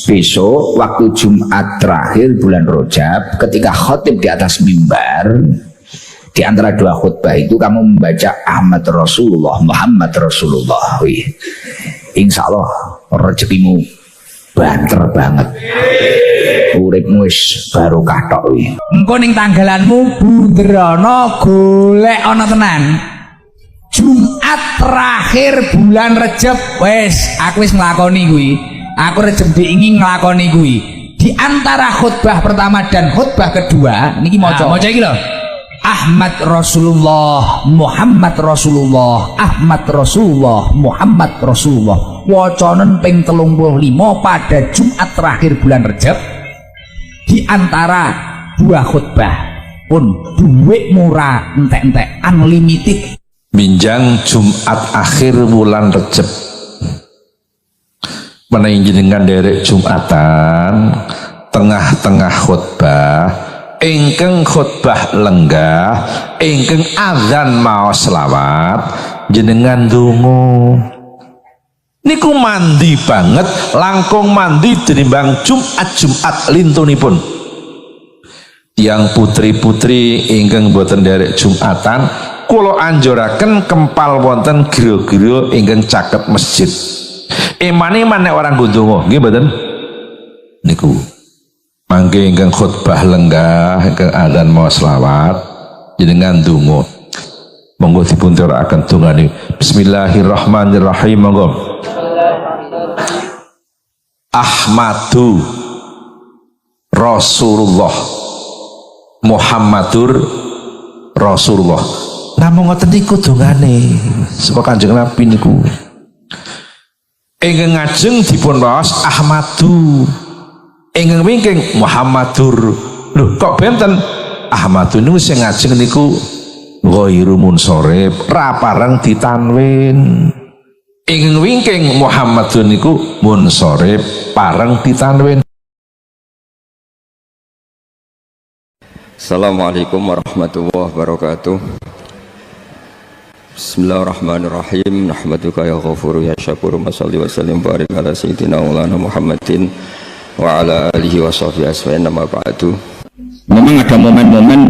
besok waktu Jumat terakhir bulan Rajab, ketika khotib di atas mimbar, di antara dua khutbah itu kamu membaca Ahmad Rasulullah, Muhammad Rasulullah. Insya Allah rezekimu banter banget, uripmu wis barokah tok. Engko ning tanggalanmu bunderono golek ana tenan. Jumat terakhir bulan Rejab wis aku wis nglakoni kuwi. Aku Rejab diingi nglakoni kuwi. Di antara khutbah pertama dan khutbah kedua niki maca iki lho. Ahmad Rasulullah, Muhammad Rasulullah, Ahmad Rasulullah, Muhammad Rasulullah. Wacanen ping 35 pada Jumat terakhir bulan Rejab. Di antara dua khutbah pun duit murah entek-entek unlimited. Minjang Jumat akhir bulan Rejab menaiki dengan derek Jumatan tengah-tengah khutbah ingkang khutbah lenggah ingkang azan maos selawat jenengan dungo niku mandi banget langkung mandi tinimbang Jumat lintunipun. Yang putri-putri ingkang boten derek Jumatan kula anjuraken kempal wonten griya-griya ingkang caket masjid. Iman-iman nek orang ndonga nggih mboten niku. Mangke ingkang khutbah lenggah ingkang adzan maos selawat jenengan ndonga. Monggo dipun terakaken dongane. Bismillahirrahmanirrahim. Monggo. Ahmadu Rasulullah Muhammadur Rasulullah. Namung ngoten niku dongane saka Kanjeng Nabi niku. Ingkang ngajeng dipun waos Ahmadu. Ingkang wingking Muhammadur. Lho kok benten Ahmadu niku sing ngajeng niku ghairu munsharif, ra pareng ditanwin. Ingkang wingking Muhammadun niku munsharif, pareng ditanwin. Assalamualaikum warahmatullahi wabarakatuh. Bismillahirrahmanirrahim. Nahmaduka ya ghafuru ya syakuru. Masalli wa sallim barik ala sayyidina maulana Muhammadin wa ala alihi wa sahbihi asma'in. Nama ba'du. Memang ada momen-momen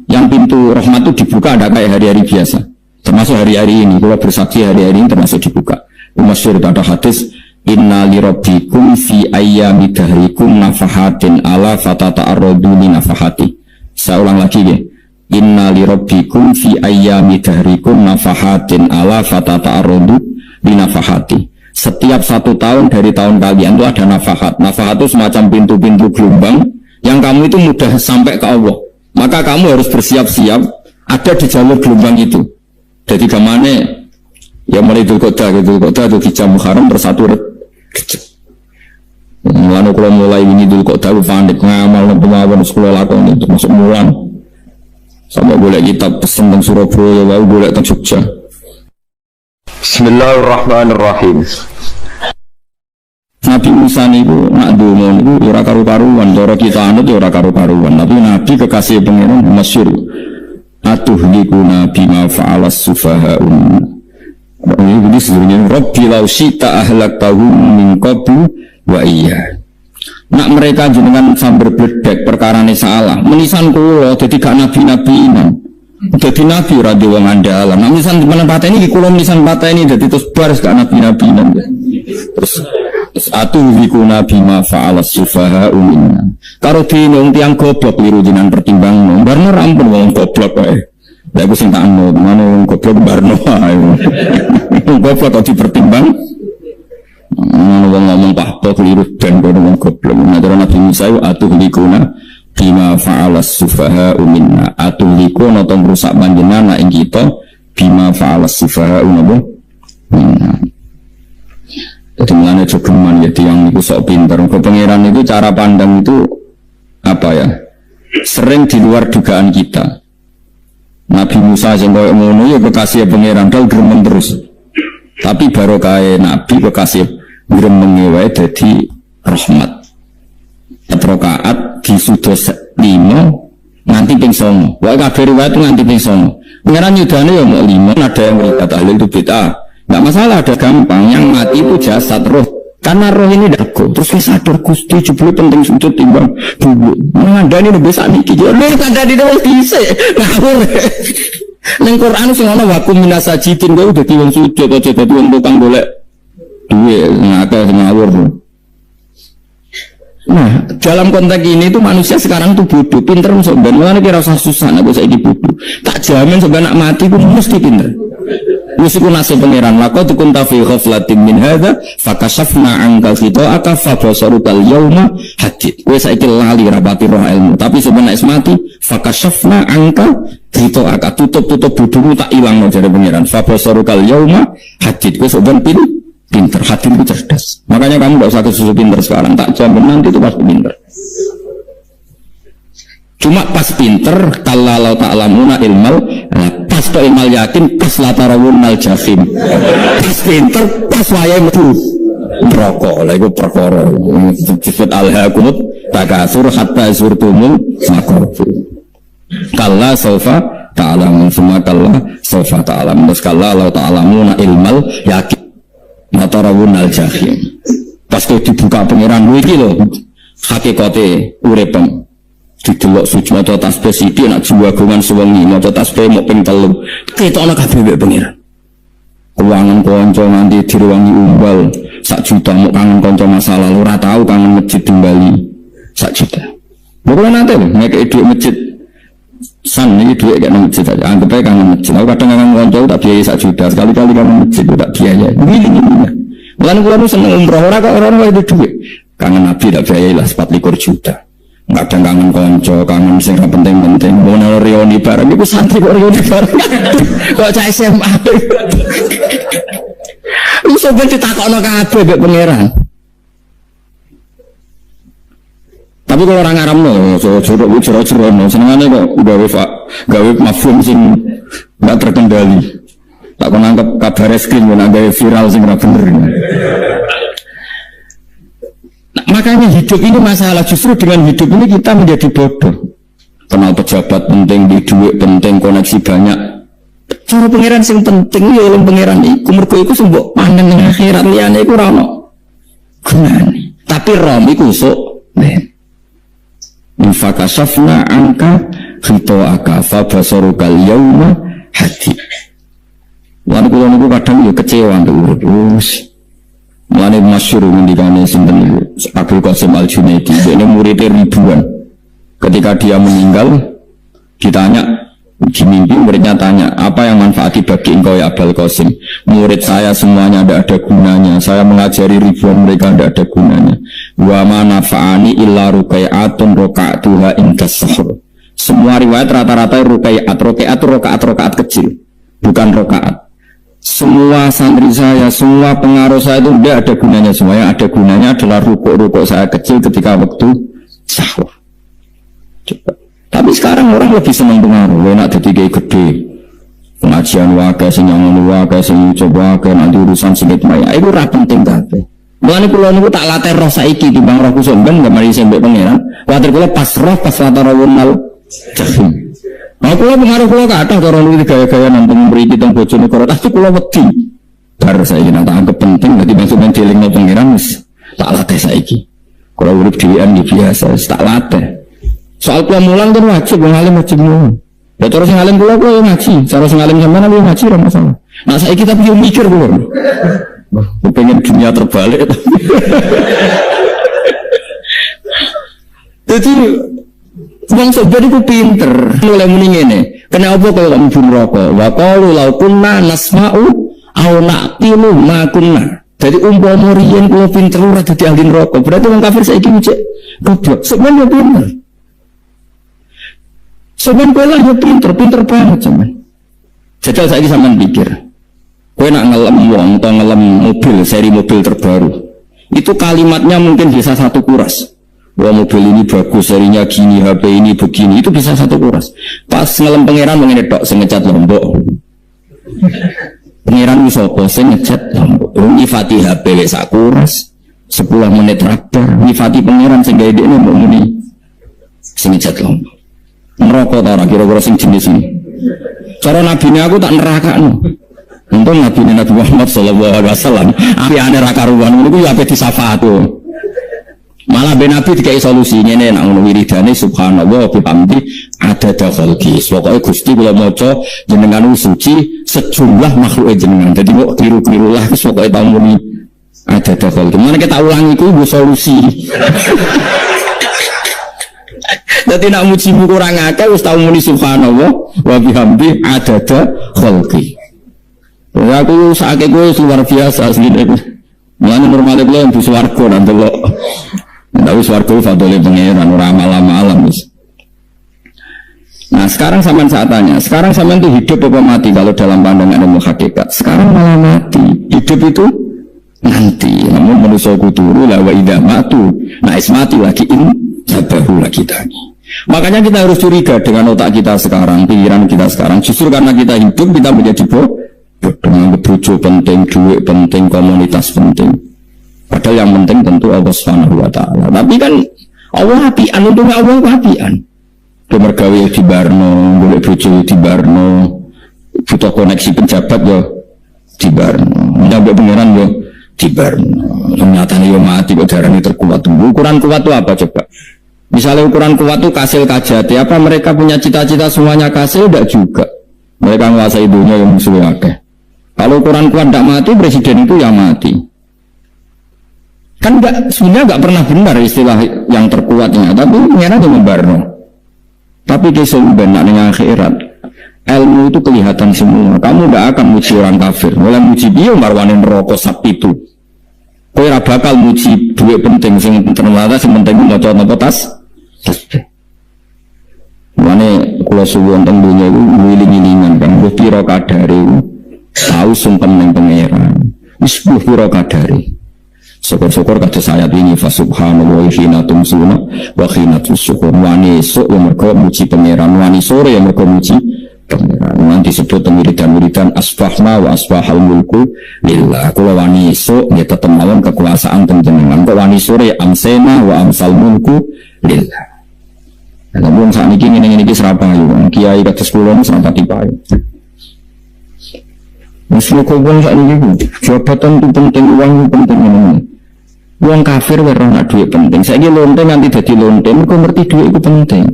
yang pintu rahmat itu dibuka, ada kayak hari-hari biasa. Termasuk hari-hari ini, kalau bersaksi hari-hari ini termasuk dibuka. Masyhur pada hadis, inna li rabbikum fi ayyami dahrikum nafahatin ala fatata'arradu li nafahati. Saya ulang lagi ya. Inna li rabbikum fi ayyami dahrikum nafahatin ala fatata'arradu li nafahati. Setiap 1 tahun dari tahun kalian itu ada nafahat. Nafahat itu semacam pintu-pintu gelombang yang kamu itu mudah sampai ke Allah. Maka kamu harus bersiap-siap ada di jalur gelombang itu. Jadi kemana ya mulai Dzulqa'dah itu Hijjah Muharram bersatu mulai kalau mulai ini Dzulqa'dah panik ngamal pemahaman sekolah lakon untuk masuk mulan sama boleh kitab pesen tentang Surabaya lalu boleh tentang Jogja. Bismillahirrahmanirrahim. Nabi Musa niku nak donga niku ora karu-karuan, cara kita anut ora karu-karuan, tapi Nabi kekasih pangeran masyhur. Atuhlikuna bima fa'alas sufaha'un. Ini sebenarnya Rabbi law syi'ta ahlaktahum min qablu wa iya. Nak mereka jenengan sambil bledek perkarane salah. Menisan kula dadi gak nabi-nabi iman. Dadi nabi ora dhewe andalan. Nak menisan pateni iki kula menisan pateni dadi terus baris gak nabi-nabi iman. Terus atuhlikuna bima fa'alas sufaha'un minna. Karo dene tiyang goblok liru jenengan pertimbangno. Barno rampun wong goblok wae. Lha iku sing tak anut, mane wong goblok barno wae. Goblok kok dipertimbang. Wong ngomong pahpo keliru dan kono wong goblok. Nah, Nabi Musa atuhlikuna bima fa'alas sufaha'un minna. Atuhlikuna to rusak panjenengan ing kita bima fa'alas sufaha'un minna. Jadi mulanya jogeman ya tiang itu sok pinter. Kepengeran itu cara pandang itu apa ya? Sering di luar dugaan kita. Nabi Musa yang koyo ngono ya kekasih pangeran dal gremeng terus. Tapi barokah Nabi kekasih gremeng wae dadi rahmat. Rakaat di sudos 5 nanti ping 9. Wae kabeh riwayat nganti ping 9. Pangeran yudane ya mau 5, ada yang merikat ahli itu bid'ah. Nggak masalah, ada gampang. Yang mati itu jasad, roh Karena roh ini dago, terus saya sadar Gusti jebule penting sujud timbang dulu. Ngandani nek bisa niki. Lho kandhani wis dhisik. Ngawur. Ning Quran sing ana wakum minasajidin kowe dadi wong sujud aja dadi wong tukang golek duwe ngakeh ngawur. Nah, dalam konteks ini tuh manusia sekarang tuh bodoh, pinter sebenarnya. Mulane kira usah susah nek saiki bodoh. Tak jamin sebenarnya nak mati ku mesti pinter. Musiku nasib pangeran laqad kunta fi ghaflatin min hadza fakashafna anka khita'aka fa basarukal yauma hadid. Wis saiki lali rapati roh ilmu, tapi sebenarnya mati fakashafna anka khita'aka tutup bodohmu tak ilangno jare pangeran. Fa basarukal yauma hadid. Wis ben pinter, hatimu cerdas. Makanya kamu enggak usah kesusu pinter sekarang, tak jamin nanti itu pasti pinter. Cuma pas pinter, kalau ta'lamuna ilmal, pas to ilmal yakin, pas latarawunal jahim. Pas pinter, pas wayai metu rokok, lah itu perkara. Disebut al-hakumut, takasur hatta zurtumul makobir. Kalla sawfa ta'lamun, semua kalla sawfa ta'lamun. Terus kalla lau ta'lamuna ilmal yakin, latarawunal jahim. Pas itu dibuka pengiran iki lho, hakikate uripem. Didelok suci maca tasbih sithik nak juwagongan sewengi maca tasbih mok ping 3 ketokno kabeh mbek pengiran. Kuwangan kanca nganti diruwangi umbal 1 juta mok kangen kanca masa lalu ora tau kangen masjid Bali 1 juta. Bukan nanti lho ngekek dhuwit masjid san iki dhuwit gak nang masjid aja anggap ae kangen masjid. Aku kadang kangen kanca tak biayai 1 juta sekali-kali kangen masjid tak biayai. Ngene. Mulane kula nu seneng umroh ora kok ora itu dhuwit. Kangen Nabi tak biayai lah 24 juta. Nggak ada kangen konco, kangen sing penting-penting. Mau reuni bareng, itu santri kok reuni bareng. Kok cah SMA. Lu sebenarnya ditakokno kabeh mbek pangeran. Tapi kalau orang Arab no, jero-jero no, senengane kok gawe mafhum sing nggak terkendali. Tak kok nangkep kabar reskrim, gawe viral sing ora bener. Makanya hidup ini masalah, justru dengan hidup ini kita menjadi bodoh. Kenal pejabat penting, di duit penting, koneksi banyak. Cara pangeran sing penting ya oleh pangeran iku mergo iku sing mbok pandang ning akhirat liyane iku ora ono gunane. Tapi rom iku sok ben. Infakasafna angka khita'aka fa basarukal yauma hadid. Lan kula niku kadang ya kecewa nduk urip. Mulane masyhur ngendikane sinten Abdul Qasim Al-Junaidi, ini muridnya ribuan. Ketika dia meninggal, ditanya di mimpi, muridnya tanya, apa yang manfaati bagi engkau ya Abdul Qasim? Murid saya semuanya tidak ada gunanya. Saya mengajari ribuan mereka tidak ada gunanya. Wa ma nafa'ani illa rukai'atun roka'atuha indas sahur. Semua riwayat rata-rata rakaat kecil, bukan rakaat. Semua santri saya, semua pengaruh saya itu tidak ada gunanya. Semua yang ada gunanya adalah rukuk-rukuk saya kecil ketika waktu sahur. Coba. Tapi sekarang orang lebih senang pengaruh. Enak jadi gede. Pengajian wakai, senyangan wakai, senyangan wakai, nanti urusan singit maya. Itu ora penting kabeh. Mulane kula niku tak latih roh saiki timbang roh kusuk ben gak mari sembek pangeran. Kuwatir kula pas roh pas latarawunal jahim. Nah, kula pengaruh kula kathah cara nulis gaya-gaya nang mriki teng Bojonegoro, tapi kula wedi. Bar saiki nang tak anggap penting dadi masuk nang dilingno pangeran wis tak latih saiki. Kula urip dhewean iki biasa, tak latih. Soal kula mulang kan wajib wong alim wajib mulang. Ya terus sing alim kula yo ngaji, cara sing alim sampean yo ngaji ora masalah. Nah saiki tapi yo mikir kula. Pengen dunia terbalik. Jadi wong sebenarnya itu pinter. Mulai muni ngene. Kenapa kalau kamu pun rokok? Wa qalu law kunna nasma'u aw naqilu ma kunna. Jadi umpama riyen kula pinter ora dadi ahli rokok. Berarti wong kafir saiki cek goblok. Sebenarnya pinter. Sebenarnya pinter banget sampean. Jajal saiki sampean pikir. Kowe nak ngelem wong atau ngelem mobil, seri mobil terbaru. Itu kalimatnya mungkin bisa 1 kuras. Wah mobil ini bagus, serinya gini, HP ini begini, itu bisa 1 kuras. Pas ngelem pangeran mengenai tok sing ngecat Lombok. Pangeran wis apa sing ngecat Lombok. Nyifati HP wis sak kuras. 10 menit radar, nyifati pangeran sing gawe dekne mbok muni sing ngecat Lombok. Neraka ta ora kira-kira sing jenis ini. Cara nabine aku tak nerakakno. Untung Nabi Muhammad sallallahu alaihi wasallam apiane ra karuan niku ya ape disafaat tuh. Malah ben Nabi dikai solusi ngene nek ngono wiridane subhanallah bihamdi adada khalqi. Pokoke Gusti kula maca jenengan suci sejumlah makhluk jenengan. Dadi kok keliru-keliru lah wis pokoke tau muni adada khalqi. Mana kita ulang iku nggo solusi. Dadi nek muji kurang akeh wis tau muni subhanallah wa bihamdi adada khalqi. Ya aku sakit gue luar biasa asli deh. Mulanya normalnya gue yang di swargo nanti lo. Tapi swargo fadolnya pengeran orang malam-malam. Nah sekarang sampean saat tanya, sekarang sampean itu hidup apa mati kalau dalam pandangan ilmu hakikat? Sekarang malah mati. Hidup itu nanti. Namun manusia kuturu lah wa idha matu. Nah mati lagi ini sabahu lagi tadi. Makanya kita harus curiga dengan otak kita sekarang, pikiran kita sekarang. Justru karena kita hidup kita menjadi dengan kebujo penting, duit penting, komunitas penting. Padahal yang penting tentu Allah Subhanahu wa taala. Tapi kan Allah apian, untungnya Allah apian. Kemergawe di Barno, boleh bojo di Barno, butuh koneksi pejabat yo di Barno, nyampe pangeran yo di Barno. Nyatane yo mati kok darane terkuat. Ukuran kuat itu apa coba? Misalnya ukuran kuat itu kasil kajati, apa mereka punya cita-cita semuanya kasil? Tidak juga. Mereka menguasai dunia yang musuh akeh. Kalau ukuran kuat tidak mati, presiden itu yang mati. Kan sebenarnya nggak pernah benar istilah yang terkuatnya, tapi pengen aja membarno. Tapi kisah benar dengan akhirat, ilmu itu kelihatan semua. Kamu tidak akan muji orang kafir, mulai muji dia marwanin rokok sapi itu. Kau bakal muji duit penting, sing ternyata sing penting mau coba tas. Mana kalau suwon tentunya itu wiling-wilingan kan, piro kadari tahu sumpah neng pangeran, isbuh piro kadari. Syukur-syukur kata saya ini fasubhanallah hina tumsuna wa hina tusyukur. Wani esok yang mereka muji pangeran, wani sore yang mereka muji pangeran. Nanti disebut wiridan-wiridan asbahna wa asbahal mulku lillah. Kalau wani esok ya tetap mawon kekuasaan penjenengan. Kalau wani sore amsena wa amsal mulku lillah. Namun saat ini serapayu, kiai kata 10 serapati payu. Musuh kobong saat ini, jabatan itu penting, uang itu penting ini. Uang kafir karena duit penting. Saya ini lonte nanti jadi lonte, mereka ngerti duit itu penting.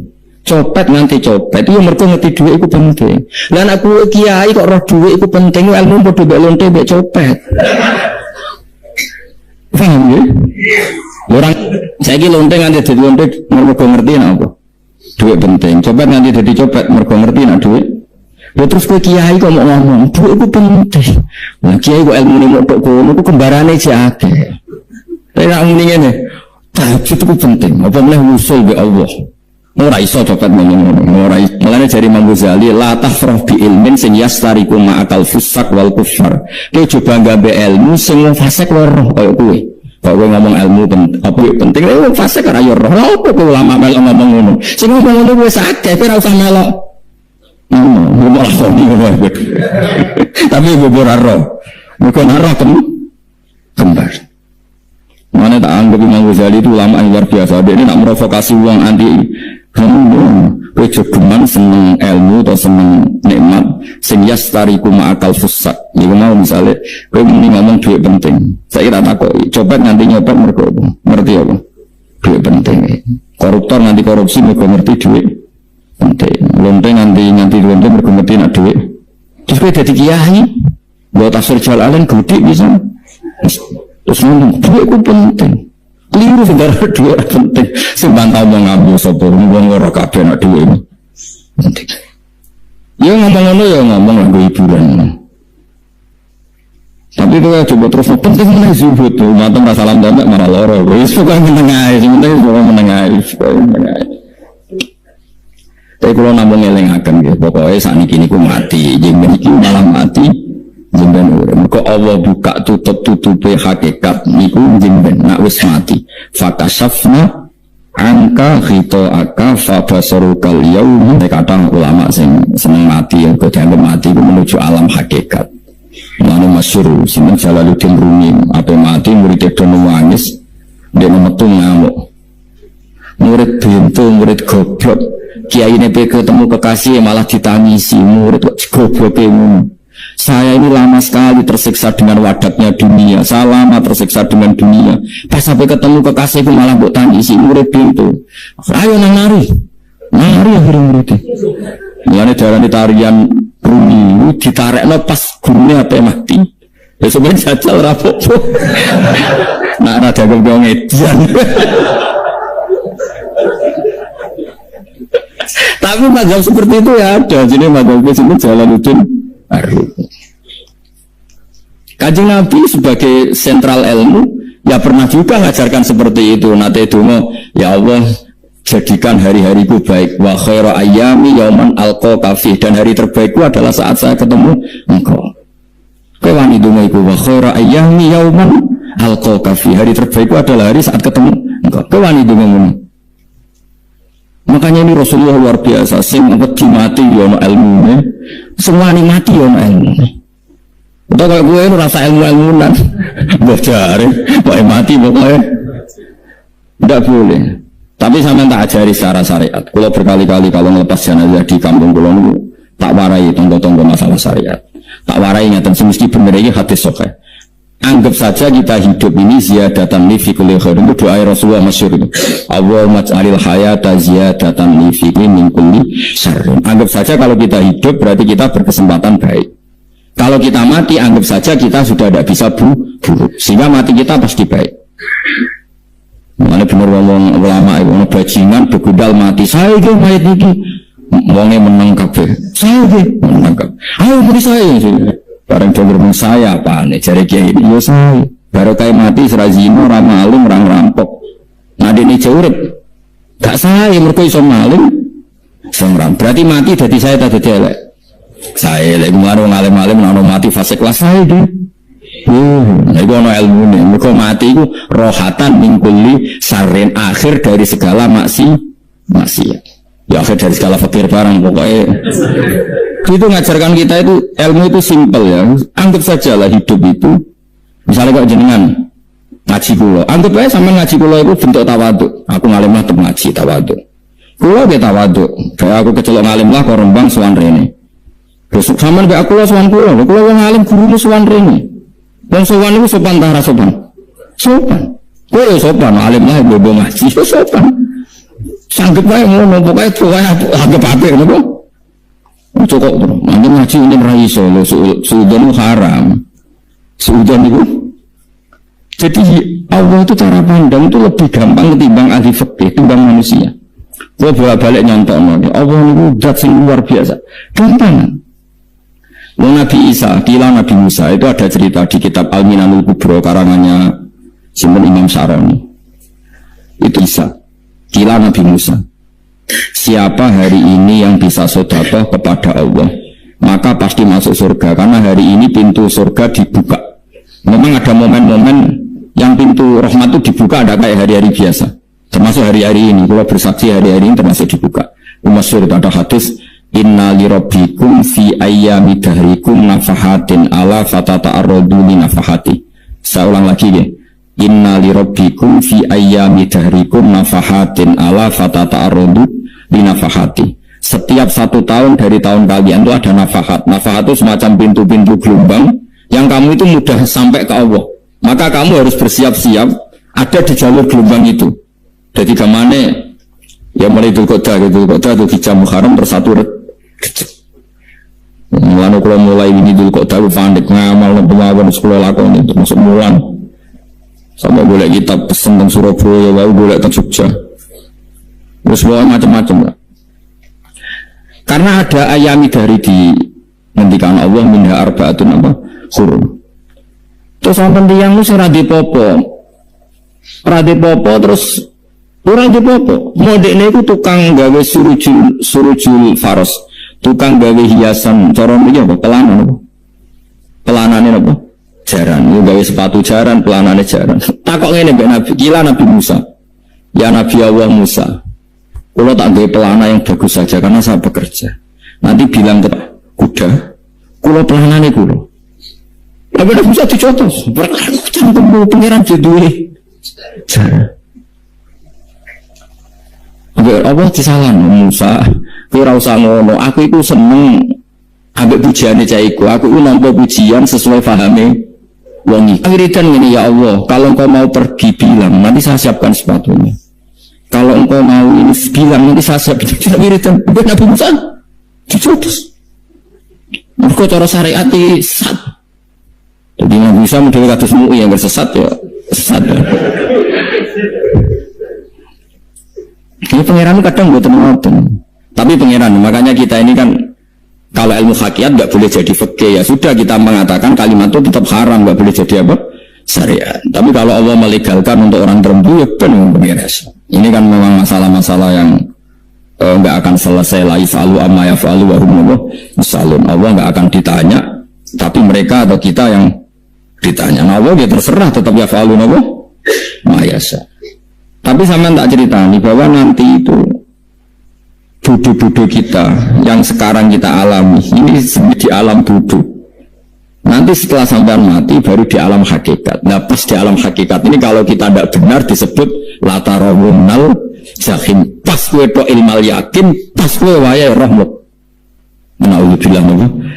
Copet nanti copet, iya mereka ngerti duit itu penting. Dan aku kiai kok roh duit itu penting, ilmu bodoh bek lonte bek copet. Paham ya? Orang saya ini lonte nanti jadi lonte, mereka ngerti apa? Duit penting, copet nanti jadi copet, mereka ngerti nak duit. Ya terus gue kiai kok mau ngomong, duit itu penting. Nah kiai kok ilmu ini mau kono, itu kembarannya jaga. Tapi nak ngomongin ini, tahajud itu penting. Apa boleh usul be Allah? Ora iso copet ngomong, ora iso. Mulanya dari Imam Ghazali, la tafrah bi ilmin sing yastariku ma'akal fusak wal kufar. Kau coba nggak be ilmu sing fasik loroh kayak gue. Kalau gue ngomong ilmu penting, fase karena yo roh. Apa gue lama melok ngomong ngono. Sing ngomong ngono gue sakit, tapi ora usah melok. Gue malah koni ngono. Tapi gue roh. Gue roh kembar. Mana tak anggap Imam Ghazali itu ulama yang luar biasa. Dia ini nak merovokasi uang anti. Gue jogeman seneng ilmu atau seneng nikmat sing yastariku ma'akal fusak. Jadi mau misalnya gue ngomong duit penting, saya kira takoi copet nanti nyopet mereka ngerti apa? Duit penting. Koruptor nanti korupsi mereka ngerti duit penting. Lonte nanti lonte mereka ngerti nak duit. Terus gue jadi kiai buat tafsir Jalalain gede bisa. Terus ngomong duit gue penting. Keliru sebenarnya duit penting. Sebantau mau ngambil sopor, mau ngorok kabeh nak duit ini. Penting. Ya ngomong-ngomong ya ngomong lagu hiburan. Tapi itu ya coba terus penting mana zuhud tuh, matang rasa salam damek marah loro. Wis pokoke menengae, sing penting pokoke menengae. Tapi kalau nambung elingaken nggih, pokoke sakniki niku mati, jeung niki malah mati. Jemben urip. Kok Allah buka tutup-tutupe hakikat niku jemben nak wis mati. Fakasafna angka aka fabasarukal yaum. Kadang ulama sing seneng mati ya kok dianggap mati itu menuju alam hakikat. Mana masyhur sinten Jalaluddin Rumi apa mati murid itu nangis dia metu ngamuk. Murid pintu, murid goblok. Kiai ini ketemu kekasih malah ditangisi murid kok goblok ngono. Saya ini lama sekali tersiksa dengan wadatnya dunia. Saya lama tersiksa dengan dunia. Pas sampai ketemu kekasihku malah buat tangisi murid itu. Ayo nari akhirnya murid. Mulane darane tarian Rumi ditarekno pas gurunya apa mati. Ya sebenarnya jajal rapopo. Nak rada gong edian. Tapi mazhab seperti itu ya ada. Jadi mazhab itu Jalaluddin Arumi. Kanjeng Nabi sebagai sentral ilmu ya pernah juga mengajarkan seperti itu. Nate donga, ya Allah jadikan hari-hariku baik. Wa khairu ayyami yauman alqa fi, dan hari terbaikku adalah saat saya ketemu engkau. Kowe wani donga iku wa khairu ayyami yauman alqa fi, hari terbaikku adalah hari saat ketemu engkau. Kowe wani donga ngono. Makanya ini Rasulullah luar biasa, sing wedi mati yo ono ilmune, sing wani mati yo ono ilmune. Udah kalau gue itu rasa ilmu-ilmunan bocare, pokoknya mati pokoknya tidak boleh. Tapi sampai tak ajari secara syariat. Kalau berkali-kali kalau ngelepas jenazah di kampung kulo niku tak warai tonggo-tonggo masalah syariat. Tak warai ngeten semesti bener iki hadis sahih. Anggap saja kita hidup ini ziyadatan li fi kulli khair. Itu doa Rasulullah masyhur itu. Allahumma ij'alil hayata ziyadatan li fi min kulli syarr. Anggap saja kalau kita hidup berarti kita berkesempatan baik. Kalau kita mati, anggap saja kita sudah tidak bisa buruk, sehingga mati kita pasti baik. Mana bener ngomong ulama itu, bajingan begudal mati. Saya itu mayat ini, ngomongnya menang kabeh. Saya itu menang kabeh. Ayo beri saya. Barang jombor saya apa nih? Cari kiai ini, yo saya. Baru kayak mati serazino, ramalim, orang rampok. Nadi ini jaurit. Gak saya mereka iso maling, semram. Berarti mati dari saya tadi jelek. Saya lagi mengaruh ngalim-ngalim nano mati fase kelas saya deh. Itu ono ilmu nih. Mereka mati itu rohatan mingkuli sarin, akhir dari segala maksiat. Ya akhir dari segala fakir barang pokoknya. Itu ngajarkan kita itu ilmu itu simpel ya. Anggap saja lah hidup itu. Misalnya kok jenengan ngaji kulo, anggap aja sama ngaji kulo itu bentuk tawaduk. Aku ngalim lah untuk ngaji tawaduk. Kulo dia tawaduk. Kayak aku kecelok ngalim lah kok rembang suan rene. Terus sama dengan aku lah sowan kulo yang alim guru sowan rene. Dan sowan itu sopan tara sopan. Sopan. Kulo sopan alim lah bobo ngaji sopan. Sanggep bae ngono pokoke anggap apik ngono. Cukup bro. Nanti ngaji ini ra iso lho suudzon haram. Suudzon itu. Jadi Allah itu cara pandang itu lebih gampang ketimbang ahli fikih, ketimbang manusia. Kulo bolak-balik nyontokno. Allah niku zat sing luar biasa. Gampang. Nabi Isa, kila Nabi Musa itu ada cerita di kitab Al-Minanul Kubro karangannya Simon Imam Saroni. Itu Isa, kila Nabi Musa. Siapa hari ini yang bisa sedekah kepada Allah, maka pasti masuk surga. Karena hari ini pintu surga dibuka. Memang ada momen-momen yang pintu rahmat itu dibuka, ada kayak hari-hari biasa. Termasuk hari-hari ini, kalau bersaksi hari-hari ini termasuk dibuka. Masyhur itu ada hadis. Inna li rabbikum fi ayyami dahrikum nafahatin ala fatata'arradu li nafahati. Saya ulang lagi ya. Inna li rabbikum fi ayyami dahrikum nafahatin ala fatata'arradu li nafahati. Setiap 1 tahun dari tahun kalian itu ada nafahat. Nafahat itu semacam pintu-pintu gelombang yang kamu itu mudah sampai ke Allah. Maka kamu harus bersiap-siap ada di jalur gelombang itu. Jadi kemana ya mulai Dzulqa'dah itu Hijjah Muharram bersatu mulai kalau mulai ini dulu kok tahu pandek ngamal dan pengawan sekolah lakon itu masuk mulan sampai boleh kita pesen tentang Surabaya lalu boleh tentang Jogja terus macam-macam lah. Karena ada ayami dari di ngendikan Allah minha arba'atun apa hurum. Terus sampai tiang itu seradi popo terus kurang di popo modeknya itu tukang gawe surujul faros, tukang gawe hiasan corong ini apa? Pelanannya apa? Jaran, itu gawe sepatu jaran, pelanannya jaran. Takok ini Nabi, gila Nabi Musa. Ya Nabi Allah Musa, kalau tak gawe pelana yang bagus saja karena saya bekerja. Nanti bilang ke kuda, kalau pelanannya kulo. Tapi Nabi Musa dicotos, berlaku pengiran jaduli. Jaran. Allah disalah Musa, kowe ora usah ngono. Aku itu seneng ambek pujiane cah iku aku nampa pujian sesuai pahame wong iki wiridan ngene ya Allah kalau engkau mau pergi bilang nanti saya siapkan sepatunya kalau engkau mau ini bilang nanti saya siapkan wiridan Nabi Musa dicotos mergo cara syariat iki sesat jadi Nabi Musa model kados MUI yang bersesat ya sesat ya. Ini pangeran kadang buat ngoten. Tapi pangeran, makanya kita ini kan kalau ilmu hakikat nggak boleh jadi fikih ya sudah kita mengatakan kalimat itu tetap haram nggak boleh jadi apa syariat. Tapi kalau Allah melegalkan untuk orang tertentu ya benar pangeran. Ini kan memang masalah-masalah yang nggak akan selesai la yafalu amma yafalu wa hum musalun. Allah nggak akan ditanya, tapi mereka atau kita yang ditanya. Nah, Allah dia terserah tetap yafalu nabo mayasa. Tapi sama tak ceritani bahwa nanti itu bodoh-bodoh kita yang sekarang kita alami ini di alam bodoh. Nanti setelah sampai mati baru di alam hakikat. Nah pas di alam hakikat ini kalau kita tidak benar disebut latarawunnal jahim. Pas kue to ilmal yakin, pas kue wayai rahmat. Naudzubillah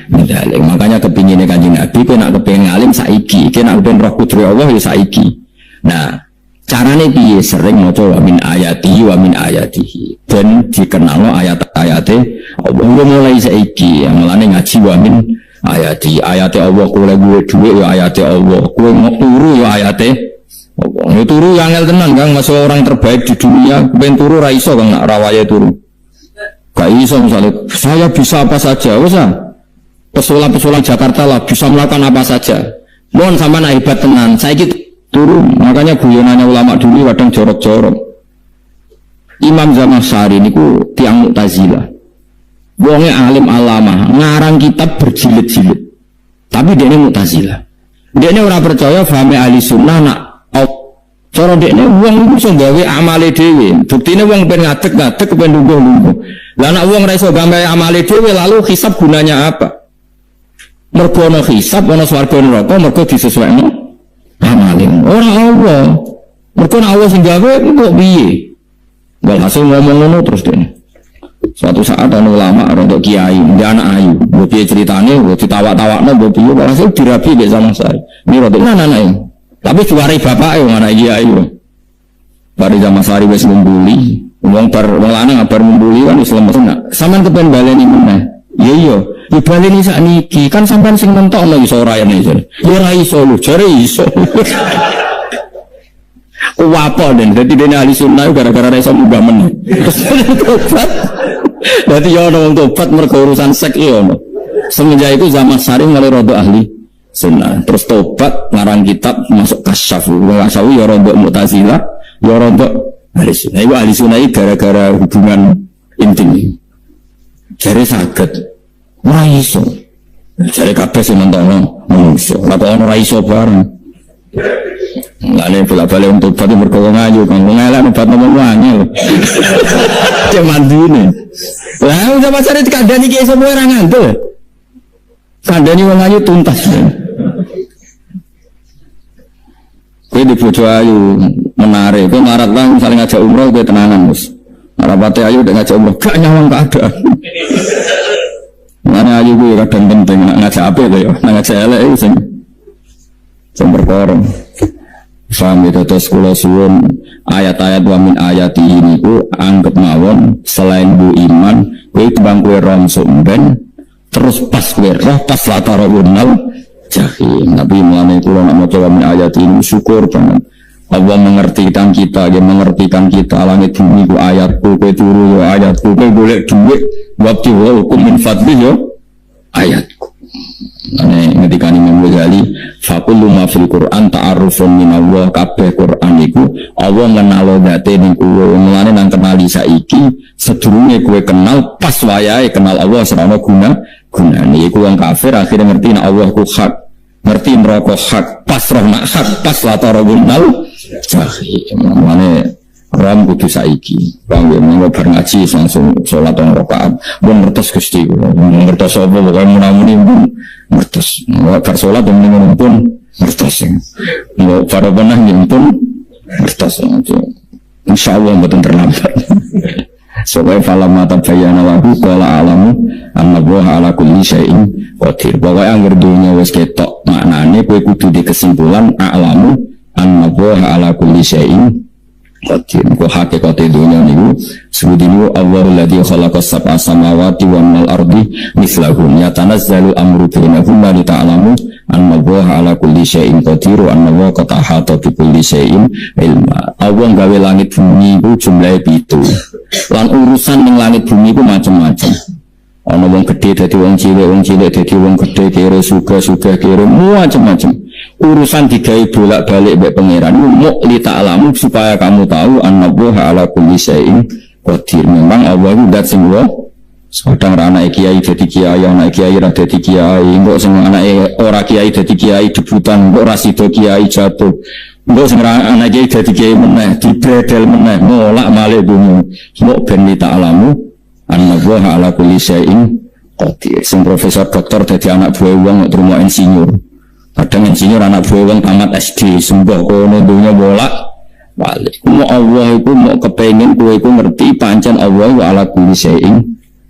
mindzalik. Makanya kepinginnya Kanjeng Nabi, kue nak kepingin alim saiki, kue nak kepingin roh kudri Allah ya saiki. Nah carane piye sering maca wa min ayatihi wa min ayatihi ben dikenalno ayat-ayate Allah mulai saiki mulane ngaji wa min ayati ayate Allah kowe duwe dhuwit ya ayate Allah kowe turu ya ayate Allah ya turu yang angel tenan Kang masuk orang terbaik di dunia ben turu ra iso Kang nak rawaye turu gak iso misalnya saya bisa apa saja wis pesulap-pesulap Jakarta lah bisa melakukan apa saja mohon sama hebat tenan saiki turun, makanya guyonannya ulama dulu kadang jorok-jorok. Imam Zamakhsyari niku tiang Mu'tazilah. Wonge alim alama, ngarang kitab berjilid-jilid. Tapi dia ini Mu'tazilah. Dia ini orang percaya fahami ahli sunnah nak cara dia ini wong iso gawe amale dhewe. Buktine wong pengen ngadeg-ngadeg pengen lungguh-lungguh. Lah nak wong ra iso gawe amale dhewe lalu hisab gunanya apa? Mergo ana hisab ana swarga neraka mergo disesuaikno amalin orang Allah mereka Allah sing gawe kok piye walhasil ngomong ngono terus dene suatu saat ana ulama untuk kiai dia anak ayu mbok piye ceritane mbok ditawak-tawakno mbok piye walhasil dirabi mek sama saya ini rada anak-anake tapi juare bapake wong anak kiai bari zaman sari wis ngumbuli wong lanang bar ngumbuli kan wis lemes nak sampean kepen baleni meneh iya dibaleni sakniki kan sampean sing mentokno iso ora yen iso. Ya ora iso lho, jare iso. Wapo den, dadi dene ahli sunnah gara-gara ora iso munggah meneh. Tobat. Dadi ya ono wong tobat mergo urusan seks ya ono. Semenjak itu zaman Sari mulai rada ahli sunnah. Terus tobat ngarang kitab masuk kasyaf. Kasyaf ya rada Mu'tazilah, ya rada ahli sunnah. Iku ahli sunnah gara-gara hubungan intim. Jare saged ora iso. Jare kabeh sing nonton manusia. Ora ono ora iso bareng. Lane bola-bali untuk tobat mergo ngayu kang ngelak obat nomor wangel. Cemandine. Lah udah pasare dikandani ki iso ora ngandel. Kandani wong ayu tuntas. Kowe di bojo ayu menarik, kowe marat lah misalnya ngajak umroh kowe tenanan Mus. Rapate ayu udah ngajak umroh gak nyawang keadaan. Mana ayu gue kadang penting ngajak apa itu ya, ngajak elek itu sing perkara. Faham itu terus kula suwun ayat-ayat wa min ayati ini ku anggap mawon selain bu iman kowe tembang kowe rom sumben terus pas kowe roh pas latarawunal jahim. Tapi mulane kula nak maca wa min ayati ini syukur banget. Allah mengertikan kita, dia mengertikan kita langit bumi ku ayatku, kowe turu yo ayatku, kowe golek dhuwit waktu hukum min fadli yo ayatku. Ane ngendikane Imam Ghazali, faqullu ma fil Qur'an ta'arufun min Allah, kabeh Qur'an iku Allah ngenalo zate ning kowe. Mulane nang kenali saiki sedurunge kowe kenal pas wayahe kenal Allah serana gunane. Iku wong kafir akhirnya ngerti nek Allah ku hak, ngerti neraka hak, pas roh nak hak, pas latarabunal jahim. Mulane ram kudu saiki bang nang bar ngaji langsung salat 2 rakaat pun ngertos Gusti ngertos apa pokoke munamuni pun ngertos bar salat mending pun ngertos mau para benah pun ngertos insyaallah mboten terlambat Soalnya falamma tabayyana lahu qala a'lamu anna Allaha ala kulli syai'in qadir. Pokoke anggere dunya wis ketok maknane kowe kudu di kesimpulan a'lamu anna Allaha ala kulli syai'in qadir. Kok hakikate dunya niku sebut niku Allahul ladzi khalaqas sab'a samawati wal ardi mislahun yatanazzalu amru bainahuma li ta'lamu anna Allaha ala kulli syai'in qadir wa anna Allaha qad ahata bi kulli syai'in ilma. Allah gawe langit bumi iku jumlahe 7. Lan urusan ning langit bumi iku macam-macam. Ana wong gedhe dadi wong cilik dadi wong gedhe, kira sugih kira macam-macam. Urusan digawe bolak-balik mbek pangeran muk li ta'lamu supaya kamu tahu anna Allaha ala kulli syai'in qadir. Memang Allah itu dat sing sedang anak kiai dadi kiai, anak kiai ra dadi kiai, engko sing anake ora kiai dadi kiai debutan, engko ra sida kiai jatuh. Engko sing anak kiai dadi kiai meneh, dibredel meneh, molak-malik bumi. Mok ben li ta'lamu anna Allaha ala kulli syai'in qadir. Sing profesor doktor dadi anak buah wong terima insinyur. Kadang insinyur anak buah wong tamat SD, sembah kono dunya bolak balik. Mau Allah iku mau kepengin kowe iku ngerti pancen Allah wa ala kulli syai'in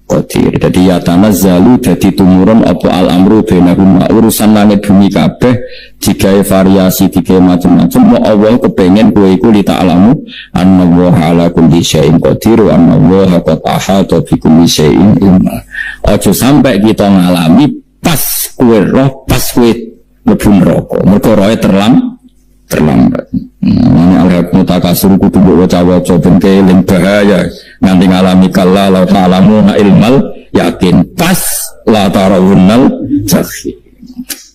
qadir. Dadi ya tanazzalu dadi tumurun apa al-amru bainahum, urusan langit bumi kabeh digawe variasi digawe macam-macam. Mau Allah kepengin kowe iku li ta'lamu anna Allaha ala kulli syai'in qadir wa anna Allaha qad ahata bi kulli syai'in ilma. Aja sampai kita ngalami pas kowe roh pas kowe mlebu neraka. Mergo roe terlambat. Ini al-haqmu takasur kudu waca-waca ben keling bahaya nganti ngalami kalla la ta'lamu ilmal yakin pas la tarawunnal jahim.